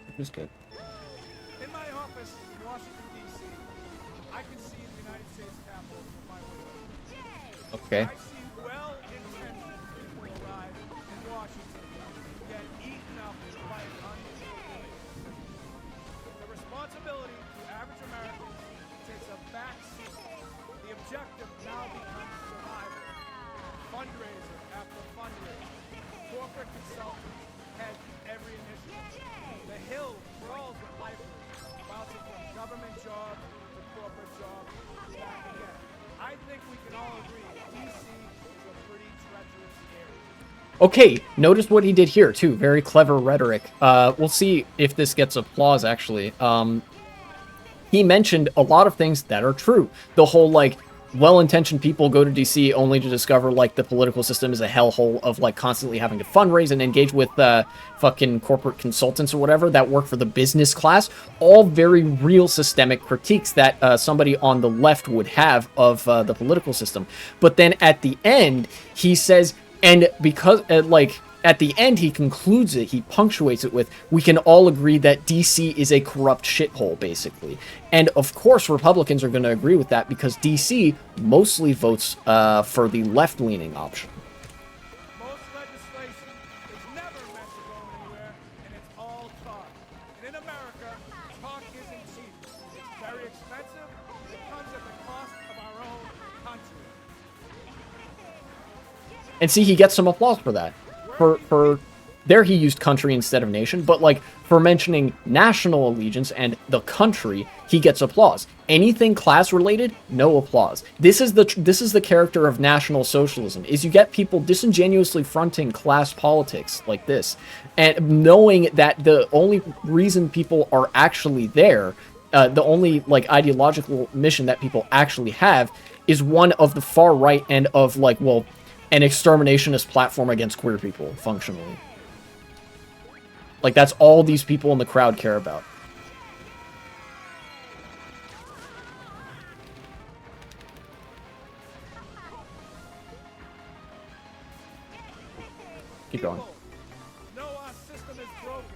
It was good. In my office in Washington, D.C., I can see the United States Capitol from my window. Okay. I see well-intentioned people arrive in Washington and get eaten up by an unfulfilled system. The responsibility to average Americans takes a back seat. The objective now becomes survival. Fundraiser after fundraiser. Corporate consultants head every initiative. The Hill crawls with lifers, bouncing from government job to corporate job to back again. I think we can all agree D.C. is a pretty treacherous area. Okay, notice what he did here, too. Very clever rhetoric. We'll see if this gets applause, actually. He mentioned a lot of things that are true. The whole, like, well-intentioned people go to DC only to discover, like, the political system is a hellhole of, like, constantly having to fundraise and engage with fucking corporate consultants or whatever that work for the business class. All very real systemic critiques that somebody on the left would have of the political system. But then at the end, he says, and because, at the end, he concludes it, he punctuates it with, we can all agree that DC is a corrupt shithole, basically. And of course, Republicans are going to agree with that because DC mostly votes for the left-leaning option. Most legislation is never meant to go anywhere, and it's all talk. And in America, talk isn't cheap. It's very expensive, and it comes at the cost of our own country. And see, he gets some applause for that. For there he used country instead of nation, but like for mentioning national allegiance and the country, he gets applause. Anything class related, no applause. This is the character of National Socialism, is you get people disingenuously fronting class politics like this, and knowing that the only reason people are actually there, the only like ideological mission that people actually have, is one of the far right and of like, well, an exterminationist platform against queer people, functionally. Like, that's all these people in the crowd care about. Keep going. No, our system is broken.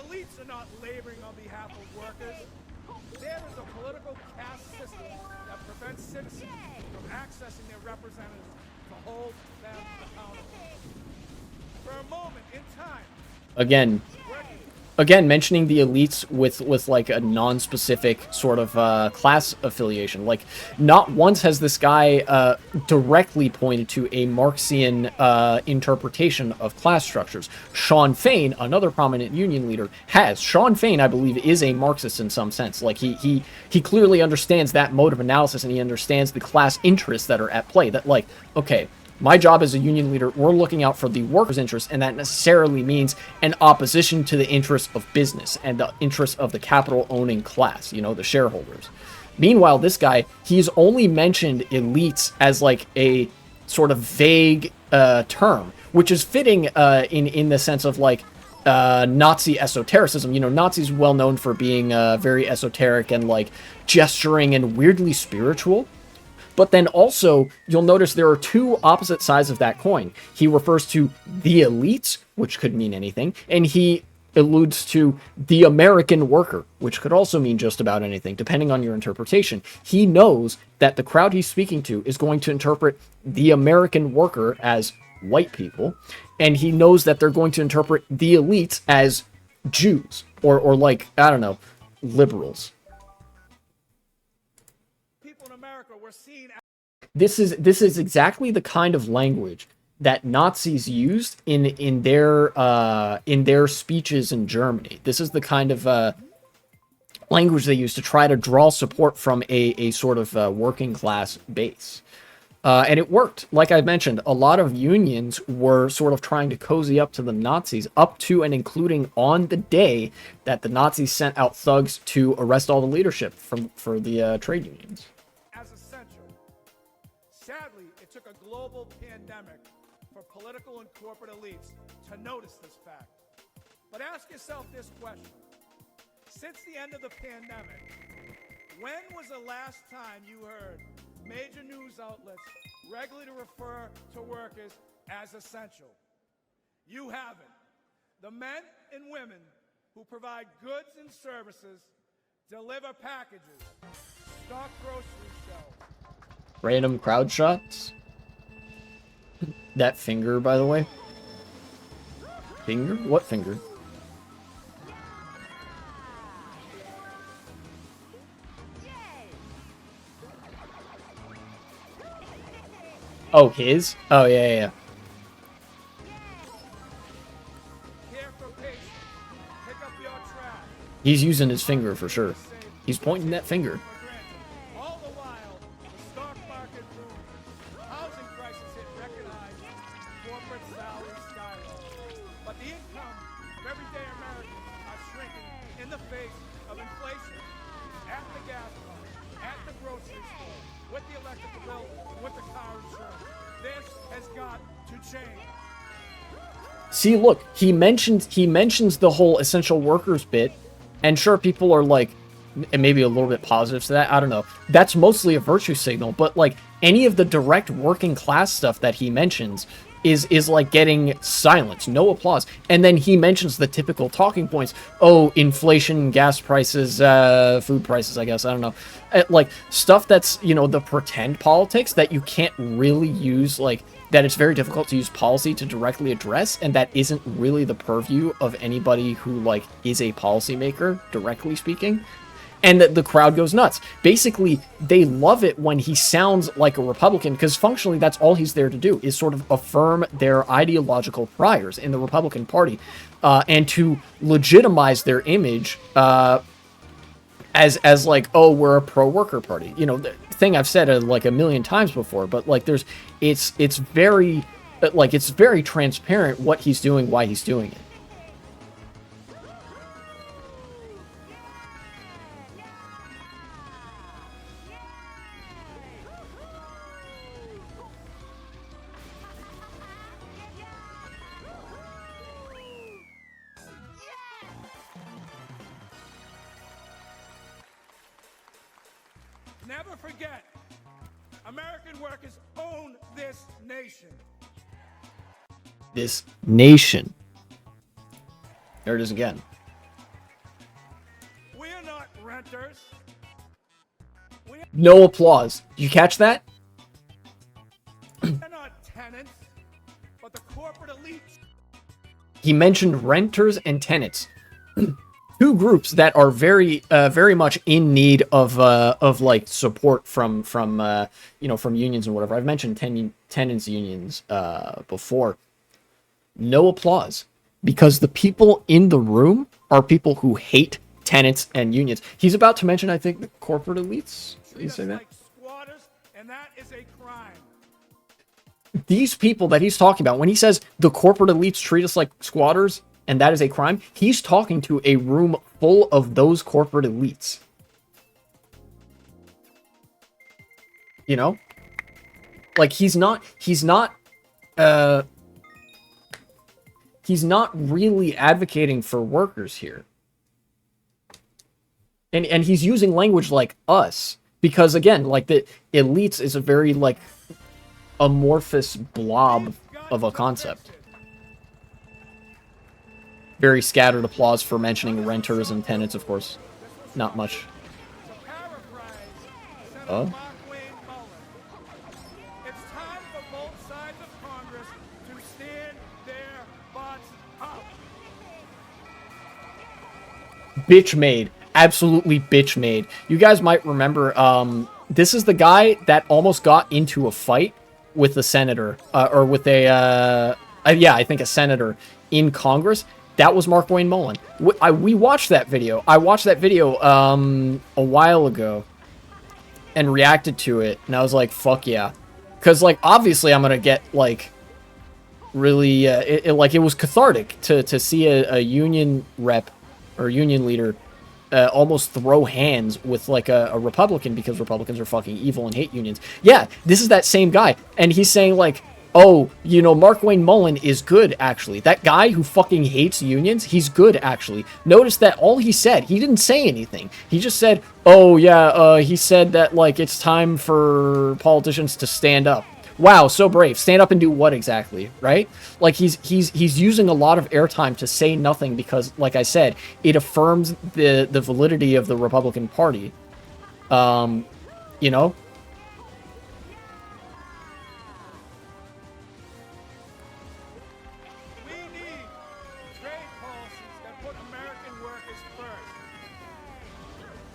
elites are not laboring on behalf of workers. There is a political caste system that prevents citizens from accessing their representatives to hold them accountable. For a moment in time, again mentioning the elites with like a non-specific sort of class affiliation. Like, not once has this guy directly pointed to a Marxian interpretation of class structures. Sean Fain, another prominent union leader, has. Sean Fain, I believe, is a Marxist in some sense. Like, he clearly understands that mode of analysis, and he understands the class interests that are at play. That, like, okay, my job as a union leader, we're looking out for the workers' interests, and that necessarily means an opposition to the interests of business and the interests of the capital-owning class, you know, the shareholders. Meanwhile, this guy, he's only mentioned elites as like a sort of vague term, which is fitting in the sense of like Nazi esotericism. You know, Nazis well known for being very esoteric and like gesturing and weirdly spiritual. But then also, you'll notice there are two opposite sides of that coin. He refers to the elites, which could mean anything, and he alludes to the American worker, which could also mean just about anything, depending on your interpretation. He knows that the crowd he's speaking to is going to interpret the American worker as white people, and he knows that they're going to interpret the elites as Jews, or like, I don't know, liberals. This is exactly the kind of language that Nazis used in their speeches in Germany. This is the kind of language they used to try to draw support from a sort of working class base. And it worked. Like I mentioned, a lot of unions were sort of trying to cozy up to the Nazis, up to and including on the day that the Nazis sent out thugs to arrest all the leadership for the trade unions. Sadly, it took a global pandemic for political and corporate elites to notice this fact. But ask yourself this question. Since the end of the pandemic, when was the last time you heard major news outlets regularly refer to workers as essential? You haven't. The men and women who provide goods and services, deliver packages, stock grocery shelves, random crowd shots. That finger, by the way. Finger? What finger? Oh, his? Oh, yeah. He's using his finger for sure. He's pointing that finger. See, look, he mentions the whole essential workers bit, and sure, people are like, maybe a little bit positive to that. I don't know. That's mostly a virtue signal, but like any of the direct working class stuff that he mentions is like getting silence, no applause. And then he mentions the typical talking points. Oh, inflation, gas prices, food prices, I guess. I don't know. Like stuff that's, you know, the pretend politics that you can't really use, like that it's very difficult to use policy to directly address, and that isn't really the purview of anybody who like is a policymaker, directly speaking. And the crowd goes nuts. Basically, they love it when he sounds like a Republican, because functionally that's all he's there to do, is sort of affirm their ideological priors in the Republican Party, and to legitimize their image as like, oh, we're a pro-worker party. You know, the thing I've said like a million times before, but like it's very transparent what he's doing, why he's doing it. Never forget, American workers own this nation. This nation. There it is again. renters. No applause. Did you catch that? They're not tenants, but the corporate elite. He mentioned renters and tenants. Two groups that are very much in need of like support from unions and whatever. I've mentioned tenants unions before. No applause, because the people in the room are people who hate tenants and unions. He's about to mention, I think, the corporate elites. Did you say that? Like squatters, and that is a crime. These people that he's talking about, when he says the corporate elites treat us like squatters and that is a crime, he's talking to a room full of those corporate elites. You know? Like, he's not really advocating for workers here. And he's using language like us, because again, like, the elites is a very like amorphous blob of a concept. Very scattered applause for mentioning renters and tenants, of course. Not much. Oh? It's time for both sides of Congress to stand their butts up. Bitch made. Absolutely bitch made. You guys might remember, this is the guy that almost got into a fight with a senator, or with yeah, I think a senator in Congress. That was Markwayne Mullin. We watched that video. I watched that video a while ago and reacted to it, and I was like, fuck yeah. Because, like, obviously I'm gonna get, like, really, it was cathartic to see a union rep or union leader almost throw hands with, like, a Republican, because Republicans are fucking evil and hate unions. Yeah, this is that same guy. And he's saying, like, oh, you know, Markwayne Mullin is good, actually. That guy who fucking hates unions, he's good, actually. Notice that all he said, he didn't say anything. He just said, oh, yeah, he said that, like, it's time for politicians to stand up. Wow, so brave. Stand up and do what exactly, right? Like, he's using a lot of airtime to say nothing because, like I said, it affirms the validity of the Republican Party. You know? We need trade policies that put American workers first.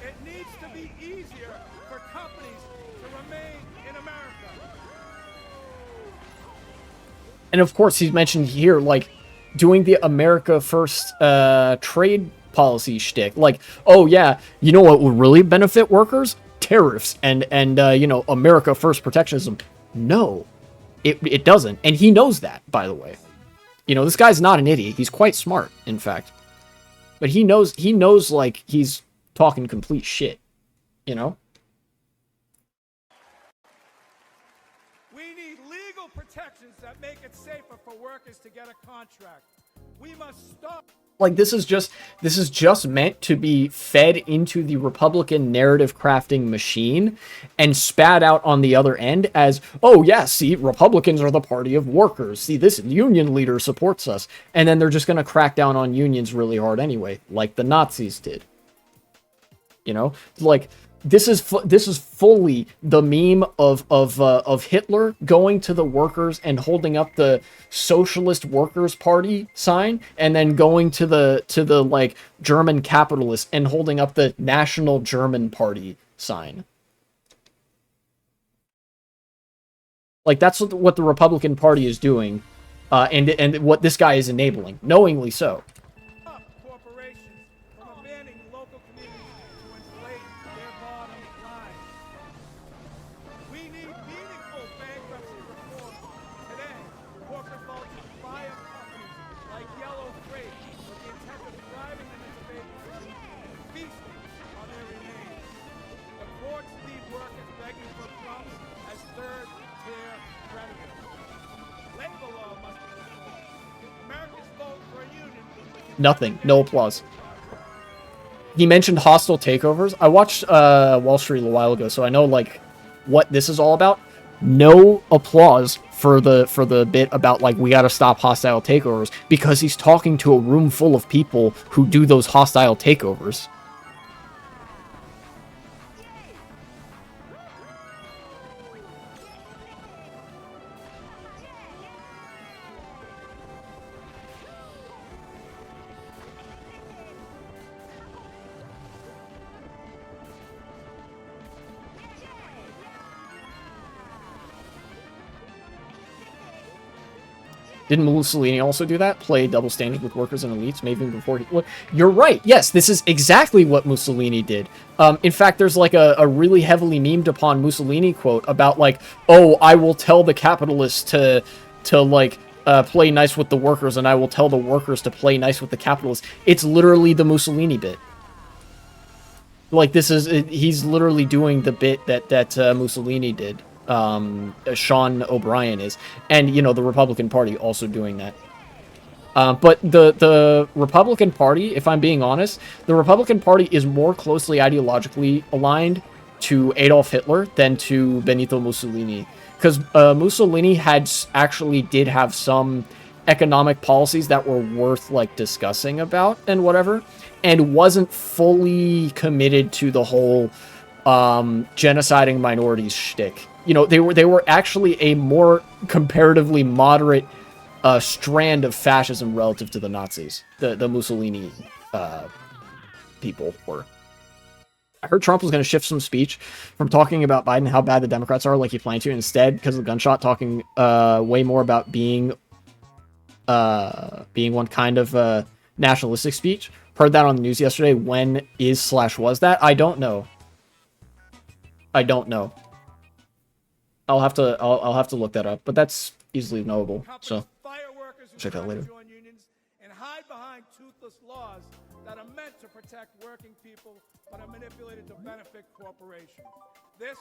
It needs to be easier for companies to remain in America. And of course, he's mentioned here, like, doing the America First trade policy shtick. Like, oh yeah, you know what would really benefit workers? Tariffs and you know, America First protectionism. No, it doesn't. And he knows that, by the way. You know, this guy's not an idiot. He's quite smart, in fact. But he knows, like, he's talking complete shit. You know? We need legal protections that make it safer for workers to get a contract. We must stop. Like, this is just meant to be fed into the Republican narrative crafting machine and spat out on the other end as, oh yeah, see, Republicans are the party of workers. See, this union leader supports us. And then they're just going to crack down on unions really hard anyway, like the Nazis did. You know, like, this is fully the meme of Hitler going to the workers and holding up the Socialist Workers Party sign, and then going to the like German capitalists and holding up the National German Party sign. Like, that's what the Republican Party is doing, and what this guy is enabling, knowingly so. Corporations from abandoning local communities to inflate their bottom line. We need meaningful bankruptcy reform today. Corporate vultures buy up companies like Yellow Freight with the intent of driving them into bankruptcy and feasting on their remains. The courts leave workers begging for crumbs as third-tier creditors. Labor law must be reformed. Americans vote for a union. Nothing. No applause. He mentioned hostile takeovers. I watched Wall Street a while ago, so I know, like, what this is all about. No applause for the bit about, like, we gotta stop hostile takeovers, because he's talking to a room full of people who do those hostile takeovers. Didn't Mussolini also do that? Play double standing with workers and elites, maybe even before he... Look, you're right. Yes, this is exactly what Mussolini did. In fact, there's like a really heavily memed upon Mussolini quote about like, oh, I will tell the capitalists to like, play nice with the workers, and I will tell the workers to play nice with the capitalists. It's literally the Mussolini bit. Like, this is... He's literally doing the bit that Mussolini did. Sean O'Brien is, and you know, the Republican Party also doing that. But the Republican Party, if I'm being honest, the Republican Party is more closely ideologically aligned to Adolf Hitler than to Benito Mussolini, because Mussolini did have some economic policies that were worth like discussing about and whatever, and wasn't fully committed to the whole genociding minorities shtick. You know, they were actually a more comparatively moderate strand of fascism relative to the Nazis. The Mussolini people were. I heard Trump was going to shift some speech from talking about Biden and how bad the Democrats are, like he planned to, instead, because of the gunshot, talking way more about being one kind of nationalistic speech. Heard that on the news yesterday. When is/was that? I don't know. I'll have to look that up, but that's easily knowable. So check that later. And hide behind toothless laws that are meant to protect working people but are manipulated to benefit corporations. This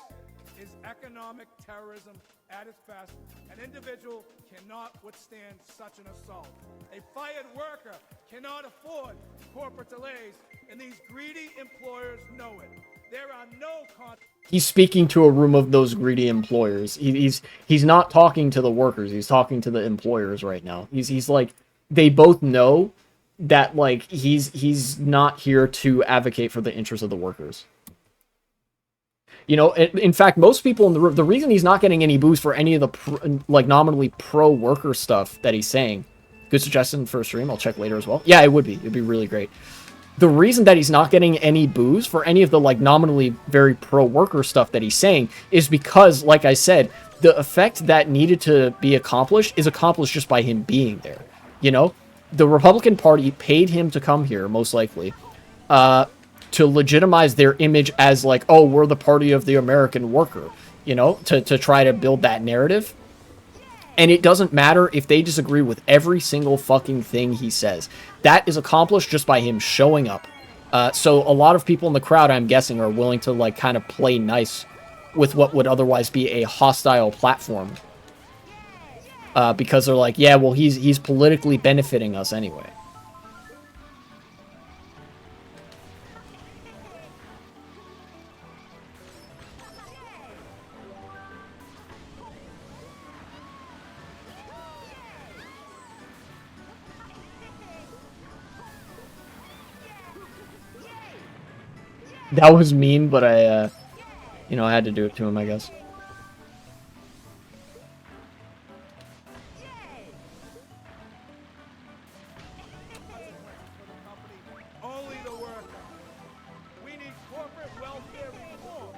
is economic terrorism at its best. An individual cannot withstand such an assault. A fired worker cannot afford corporate delays, and these greedy employers know it. There are no He's speaking to a room of those greedy employers. He's not talking to the workers. He's talking to the employers right now. He's like, they both know that like he's not here to advocate for the interests of the workers. You know, in fact, most people in the room, the reason he's not getting any boos for any of the like nominally pro-worker stuff that he's saying. Good suggestion for a stream. I'll check later as well. Yeah, it would be. It'd be really great. The reason that he's not getting any boos for any of the like nominally very pro-worker stuff that he's saying is because, like I said, the effect that needed to be accomplished is accomplished just by him being there. You know, the Republican Party paid him to come here, most likely, to legitimize their image as like, oh, we're the party of the American worker, you know, to try to build that narrative. And it doesn't matter if they disagree with every single fucking thing he says. That is accomplished just by him showing up. So a lot of people in the crowd, I'm guessing, are willing to like kind of play nice with what would otherwise be a hostile platform. Because they're like, yeah, well, he's politically benefiting us anyway. That was mean, but I had to do it to him, I guess. Only the worker. We need corporate welfare reform.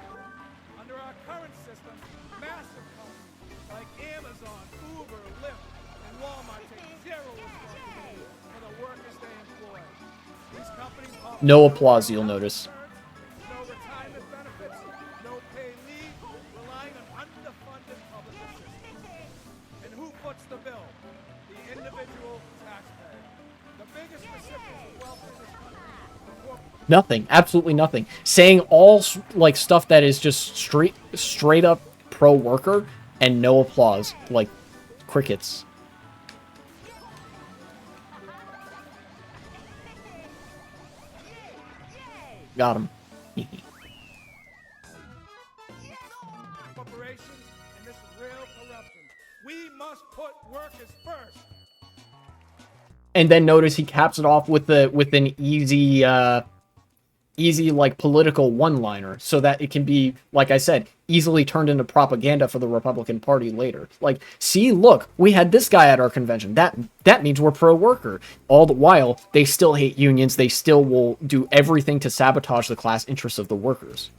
Under our current system, massive companies like Amazon, Uber, Lyft, and Walmart take zero responsibility for the workers they employ. These companies offer No applause, you'll notice. no retirement benefits, no paid leave, relying on underfunded public assistance. And who foots the bill? The individual taxpayer. The biggest recipients of wealth in this country are corporate. Nothing. Absolutely nothing. Saying all like stuff that is just straight up pro-worker and no applause. Like crickets. Got him. Corporations, and this is real corruption. We must put workers first. And then notice he caps it off with an easy like political one-liner, so that it can be, like I said, easily turned into propaganda for the Republican Party later. Like, see, look, we had this guy at our convention. That means we're pro-worker. All the while, they still hate unions. They still will do everything to sabotage the class interests of the workers.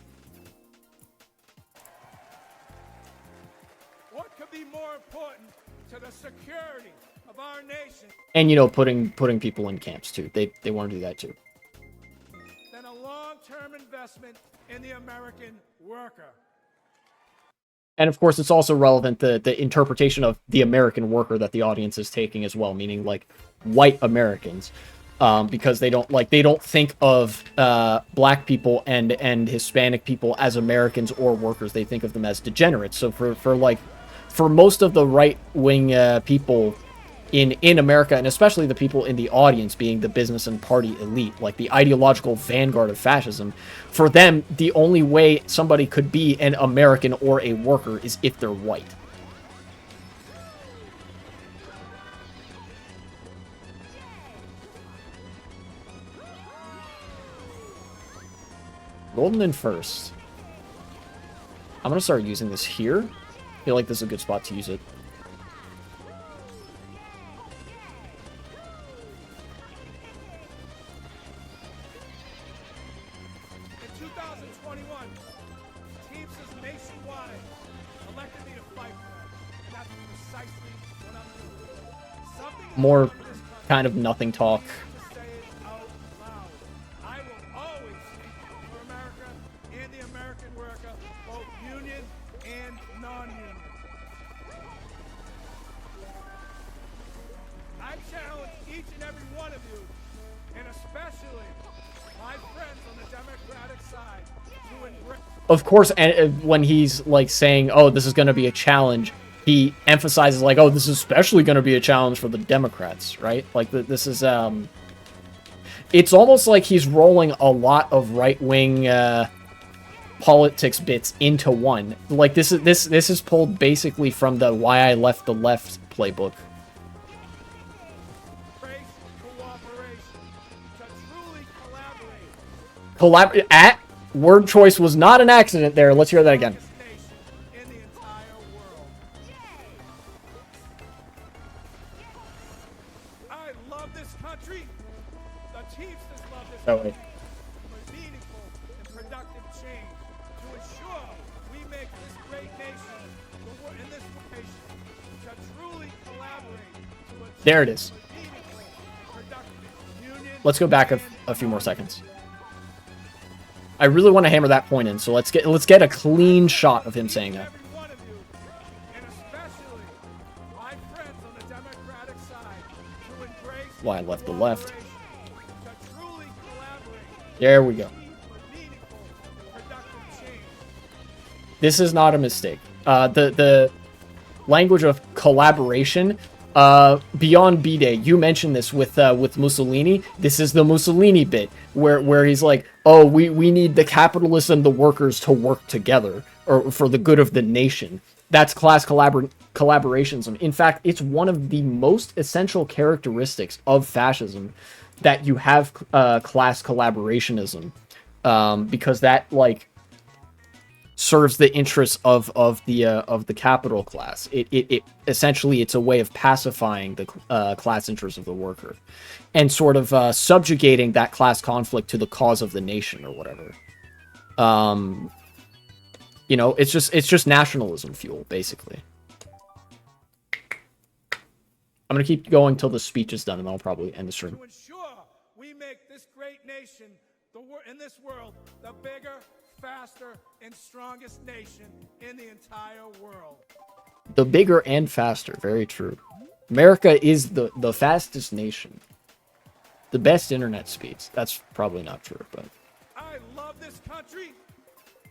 What could be more important to the security of our nation And, you know, putting people in camps, too. They want to do that, too. than a long-term investment in the American worker. And, of course, it's also relevant, the interpretation of the American worker that the audience is taking as well, meaning, like, white Americans. Because they don't think of black people and Hispanic people as Americans or workers. They think of them as degenerates. So for most of the right-wing people in America, and especially the people in the audience being the business and party elite, like the ideological vanguard of fascism, for them, the only way somebody could be an American or a worker is if they're white. Golden in first. I'm going to start using this here. I feel like this is a good spot to use it. In 2021, Teamsters nationwide elected me to fight for them. And that's precisely what I'm doing. Something More about this country kind of nothing talk. to say it out loud. I will always speak for America and the American worker, both union and non-union. I challenge each and every one of you, and especially my friends on the Democratic side, to embrace. Of course, and when he's like saying, "Oh, this is going to be a challenge," he emphasizes like, "Oh, this is especially going to be a challenge for the Democrats," right? Like this is it's almost like he's rolling a lot of right-wing politics bits into one. Like this is pulled basically from the "Why I Left the Left" playbook. Cooperation to truly collaborate. Word choice was not an accident there. Let's hear that again. Nation in the entire world. I love this country. The Teamsters love this Oh, country. wait. For meaningful and productive change to ensure we make this great nation in this nation to truly collaborate to achieve There it is. meaningful, productive union. Let's go back a few more seconds. I really want to hammer that point in, so let's get a clean shot of him saying that. Every one of you, and especially my friends on the Democratic side, to embrace Why I left the left. cooperation, to truly collaborate There we go. for meaningful and productive change. This is not a mistake. The language of collaboration, beyond B-Day, you mentioned this with Mussolini. This is the Mussolini bit where he's like, "Oh, we need the capitalists and the workers to work together or for the good of the nation." That's class collaborationism. In fact, it's one of the most essential characteristics of fascism that you have class collaborationism, because that like serves the interests of the capital class. It essentially it's a way of pacifying the class interests of the worker, and sort of subjugating that class conflict to the cause of the nation or whatever. You know, it's just nationalism fuel basically. I'm gonna keep going till the speech is done, and I'll probably end the stream. To ensure we make this great nation in this world the bigger, faster, and strongest nation in the entire world. The bigger and faster, very true. America is the fastest nation. The best internet speeds. That's probably not true, but I love this country.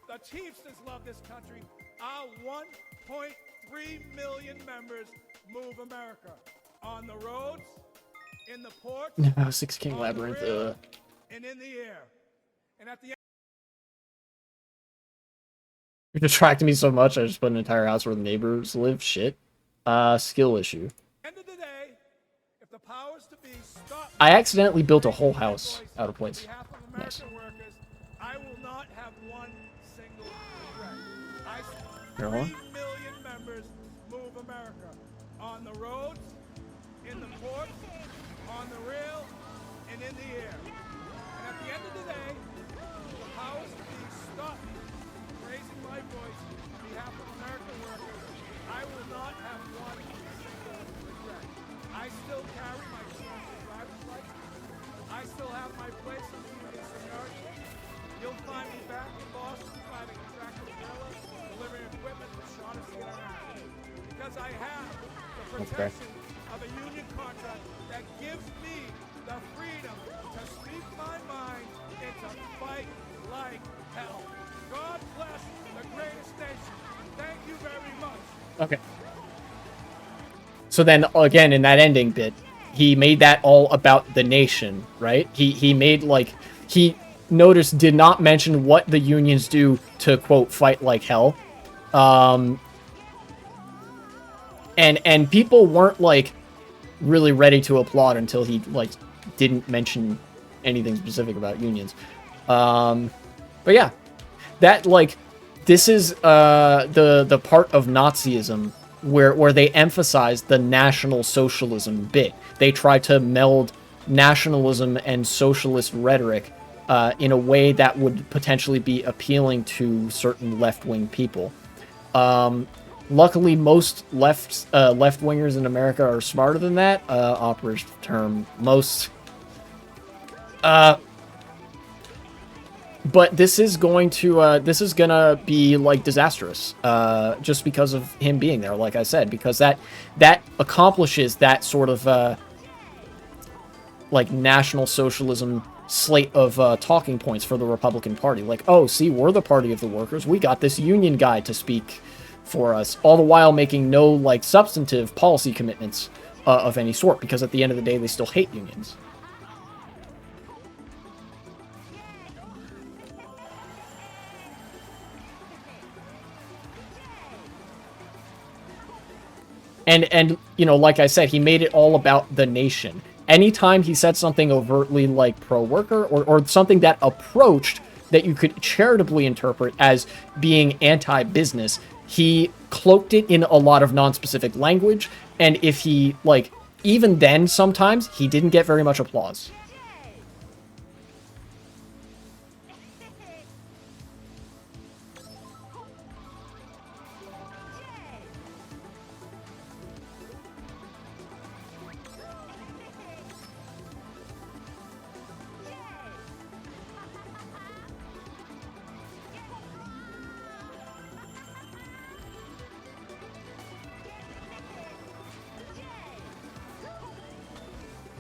The Teamsters love this country. Our 1.3 million members move America. On the roads, in the ports, Six King on the Labyrinth. rail, and in the air. And at the You're distracting me so much, I just put an entire house where the neighbors live. Shit. Skill issue. end of the day, if the powers to be stop I accidentally built a whole house voice out of on place. behalf of Nice. American workers, I will not have one single regret. Here, 3 hold on. million members move America. On the roads, in the ports, on the rail, and in the air. And at the end of the day, the powers to be stop me from raising my voice on behalf of American workers. I will not have one single regret. I still because I have the Okay. protection of a union contract that gives me the freedom to speak my mind and to fight like hell. God bless the greatest nation. Thank you very much. Okay. So then, again, in that ending bit, he made that all about the nation, right? He made, like, he, notice, did not mention what the unions do to, quote, fight like hell. And people weren't, like, really ready to applaud until he, like, didn't mention anything specific about unions. But yeah, that, like, this is the part of Nazism where they emphasize the National Socialism bit. They try to meld nationalism and socialist rhetoric in a way that would potentially be appealing to certain left-wing people. Luckily, most left-wingers in America are smarter than that. Opera's term, most. But this is gonna be, like, disastrous, just because of him being there, like I said, because that accomplishes that sort of, like, National Socialism slate of talking points for the Republican Party. Like, oh, see, we're the party of the workers. We got this union guy to speak for us, all the while making no, like, substantive policy commitments of any sort, because at the end of the day, they still hate unions. And you know, like I said, he made it all about the nation. Anytime he said something overtly, like, pro-worker, or something that approached that you could charitably interpret as being anti-business, he cloaked it in a lot of non-specific language, and if he, like, even then, sometimes, he didn't get very much applause.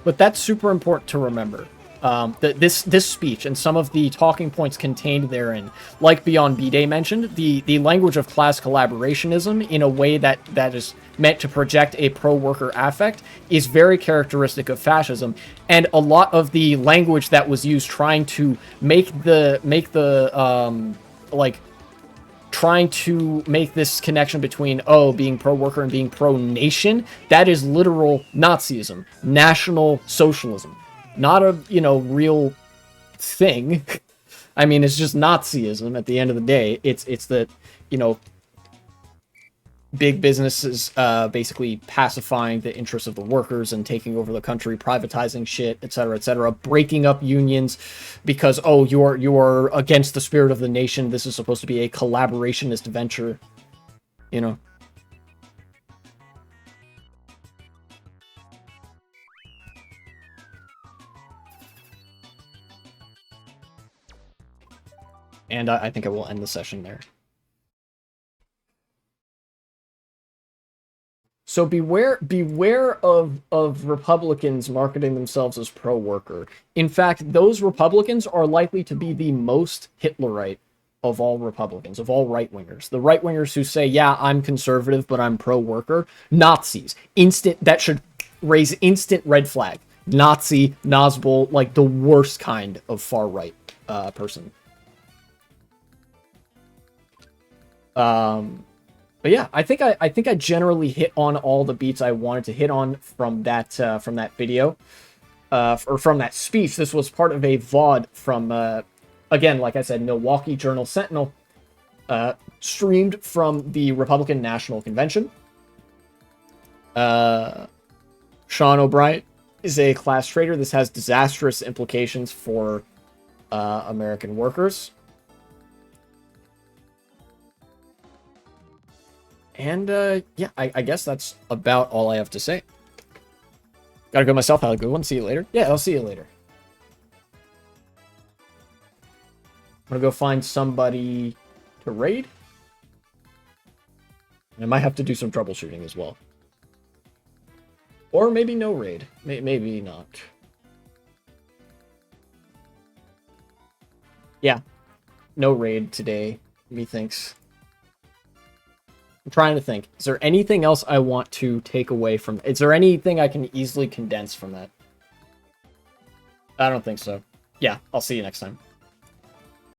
But that's super important to remember. That this speech and some of the talking points contained therein, like Beyond B-Day mentioned, the language of class collaborationism in a way that is meant to project a pro-worker affect is very characteristic of fascism, and a lot of the language that was used trying to make the like, trying to make this connection between, oh, being pro-worker and being pro-nation, that is literal Nazism, National Socialism. Not a, you know, real thing. I mean, it's just Nazism at the end of the day. It's that, you know, big businesses basically pacifying the interests of the workers and taking over the country, privatizing shit, etc., breaking up unions because, oh, you're against the spirit of the nation. This is supposed to be a collaborationist venture, you know. And I think I will end the session there. So beware of Republicans marketing themselves as pro-worker. In fact, those Republicans are likely to be the most Hitlerite of all Republicans, of all right-wingers. The right-wingers who say, yeah, I'm conservative, but I'm pro-worker. Nazis. That should raise instant red flag. Nazi, NAZBOL, like the worst kind of far-right person. But yeah, I think I generally hit on all the beats I wanted to hit on from that video, or from that speech. This was part of a VOD from, again, like I said, Milwaukee Journal Sentinel, streamed from the Republican National Convention. Sean O'Brien is a class traitor. This has disastrous implications for American workers. And, yeah, I guess that's about all I have to say. Gotta go myself. Have a good one. See you later. Yeah, I'll see you later. I'm gonna go find somebody to raid. I might have to do some troubleshooting as well. Or maybe no raid. Maybe not. Yeah. No raid today, methinks. I'm trying to think. Is there anything else I want to take away from... Is there anything I can easily condense from that? I don't think so. Yeah, I'll see you next time.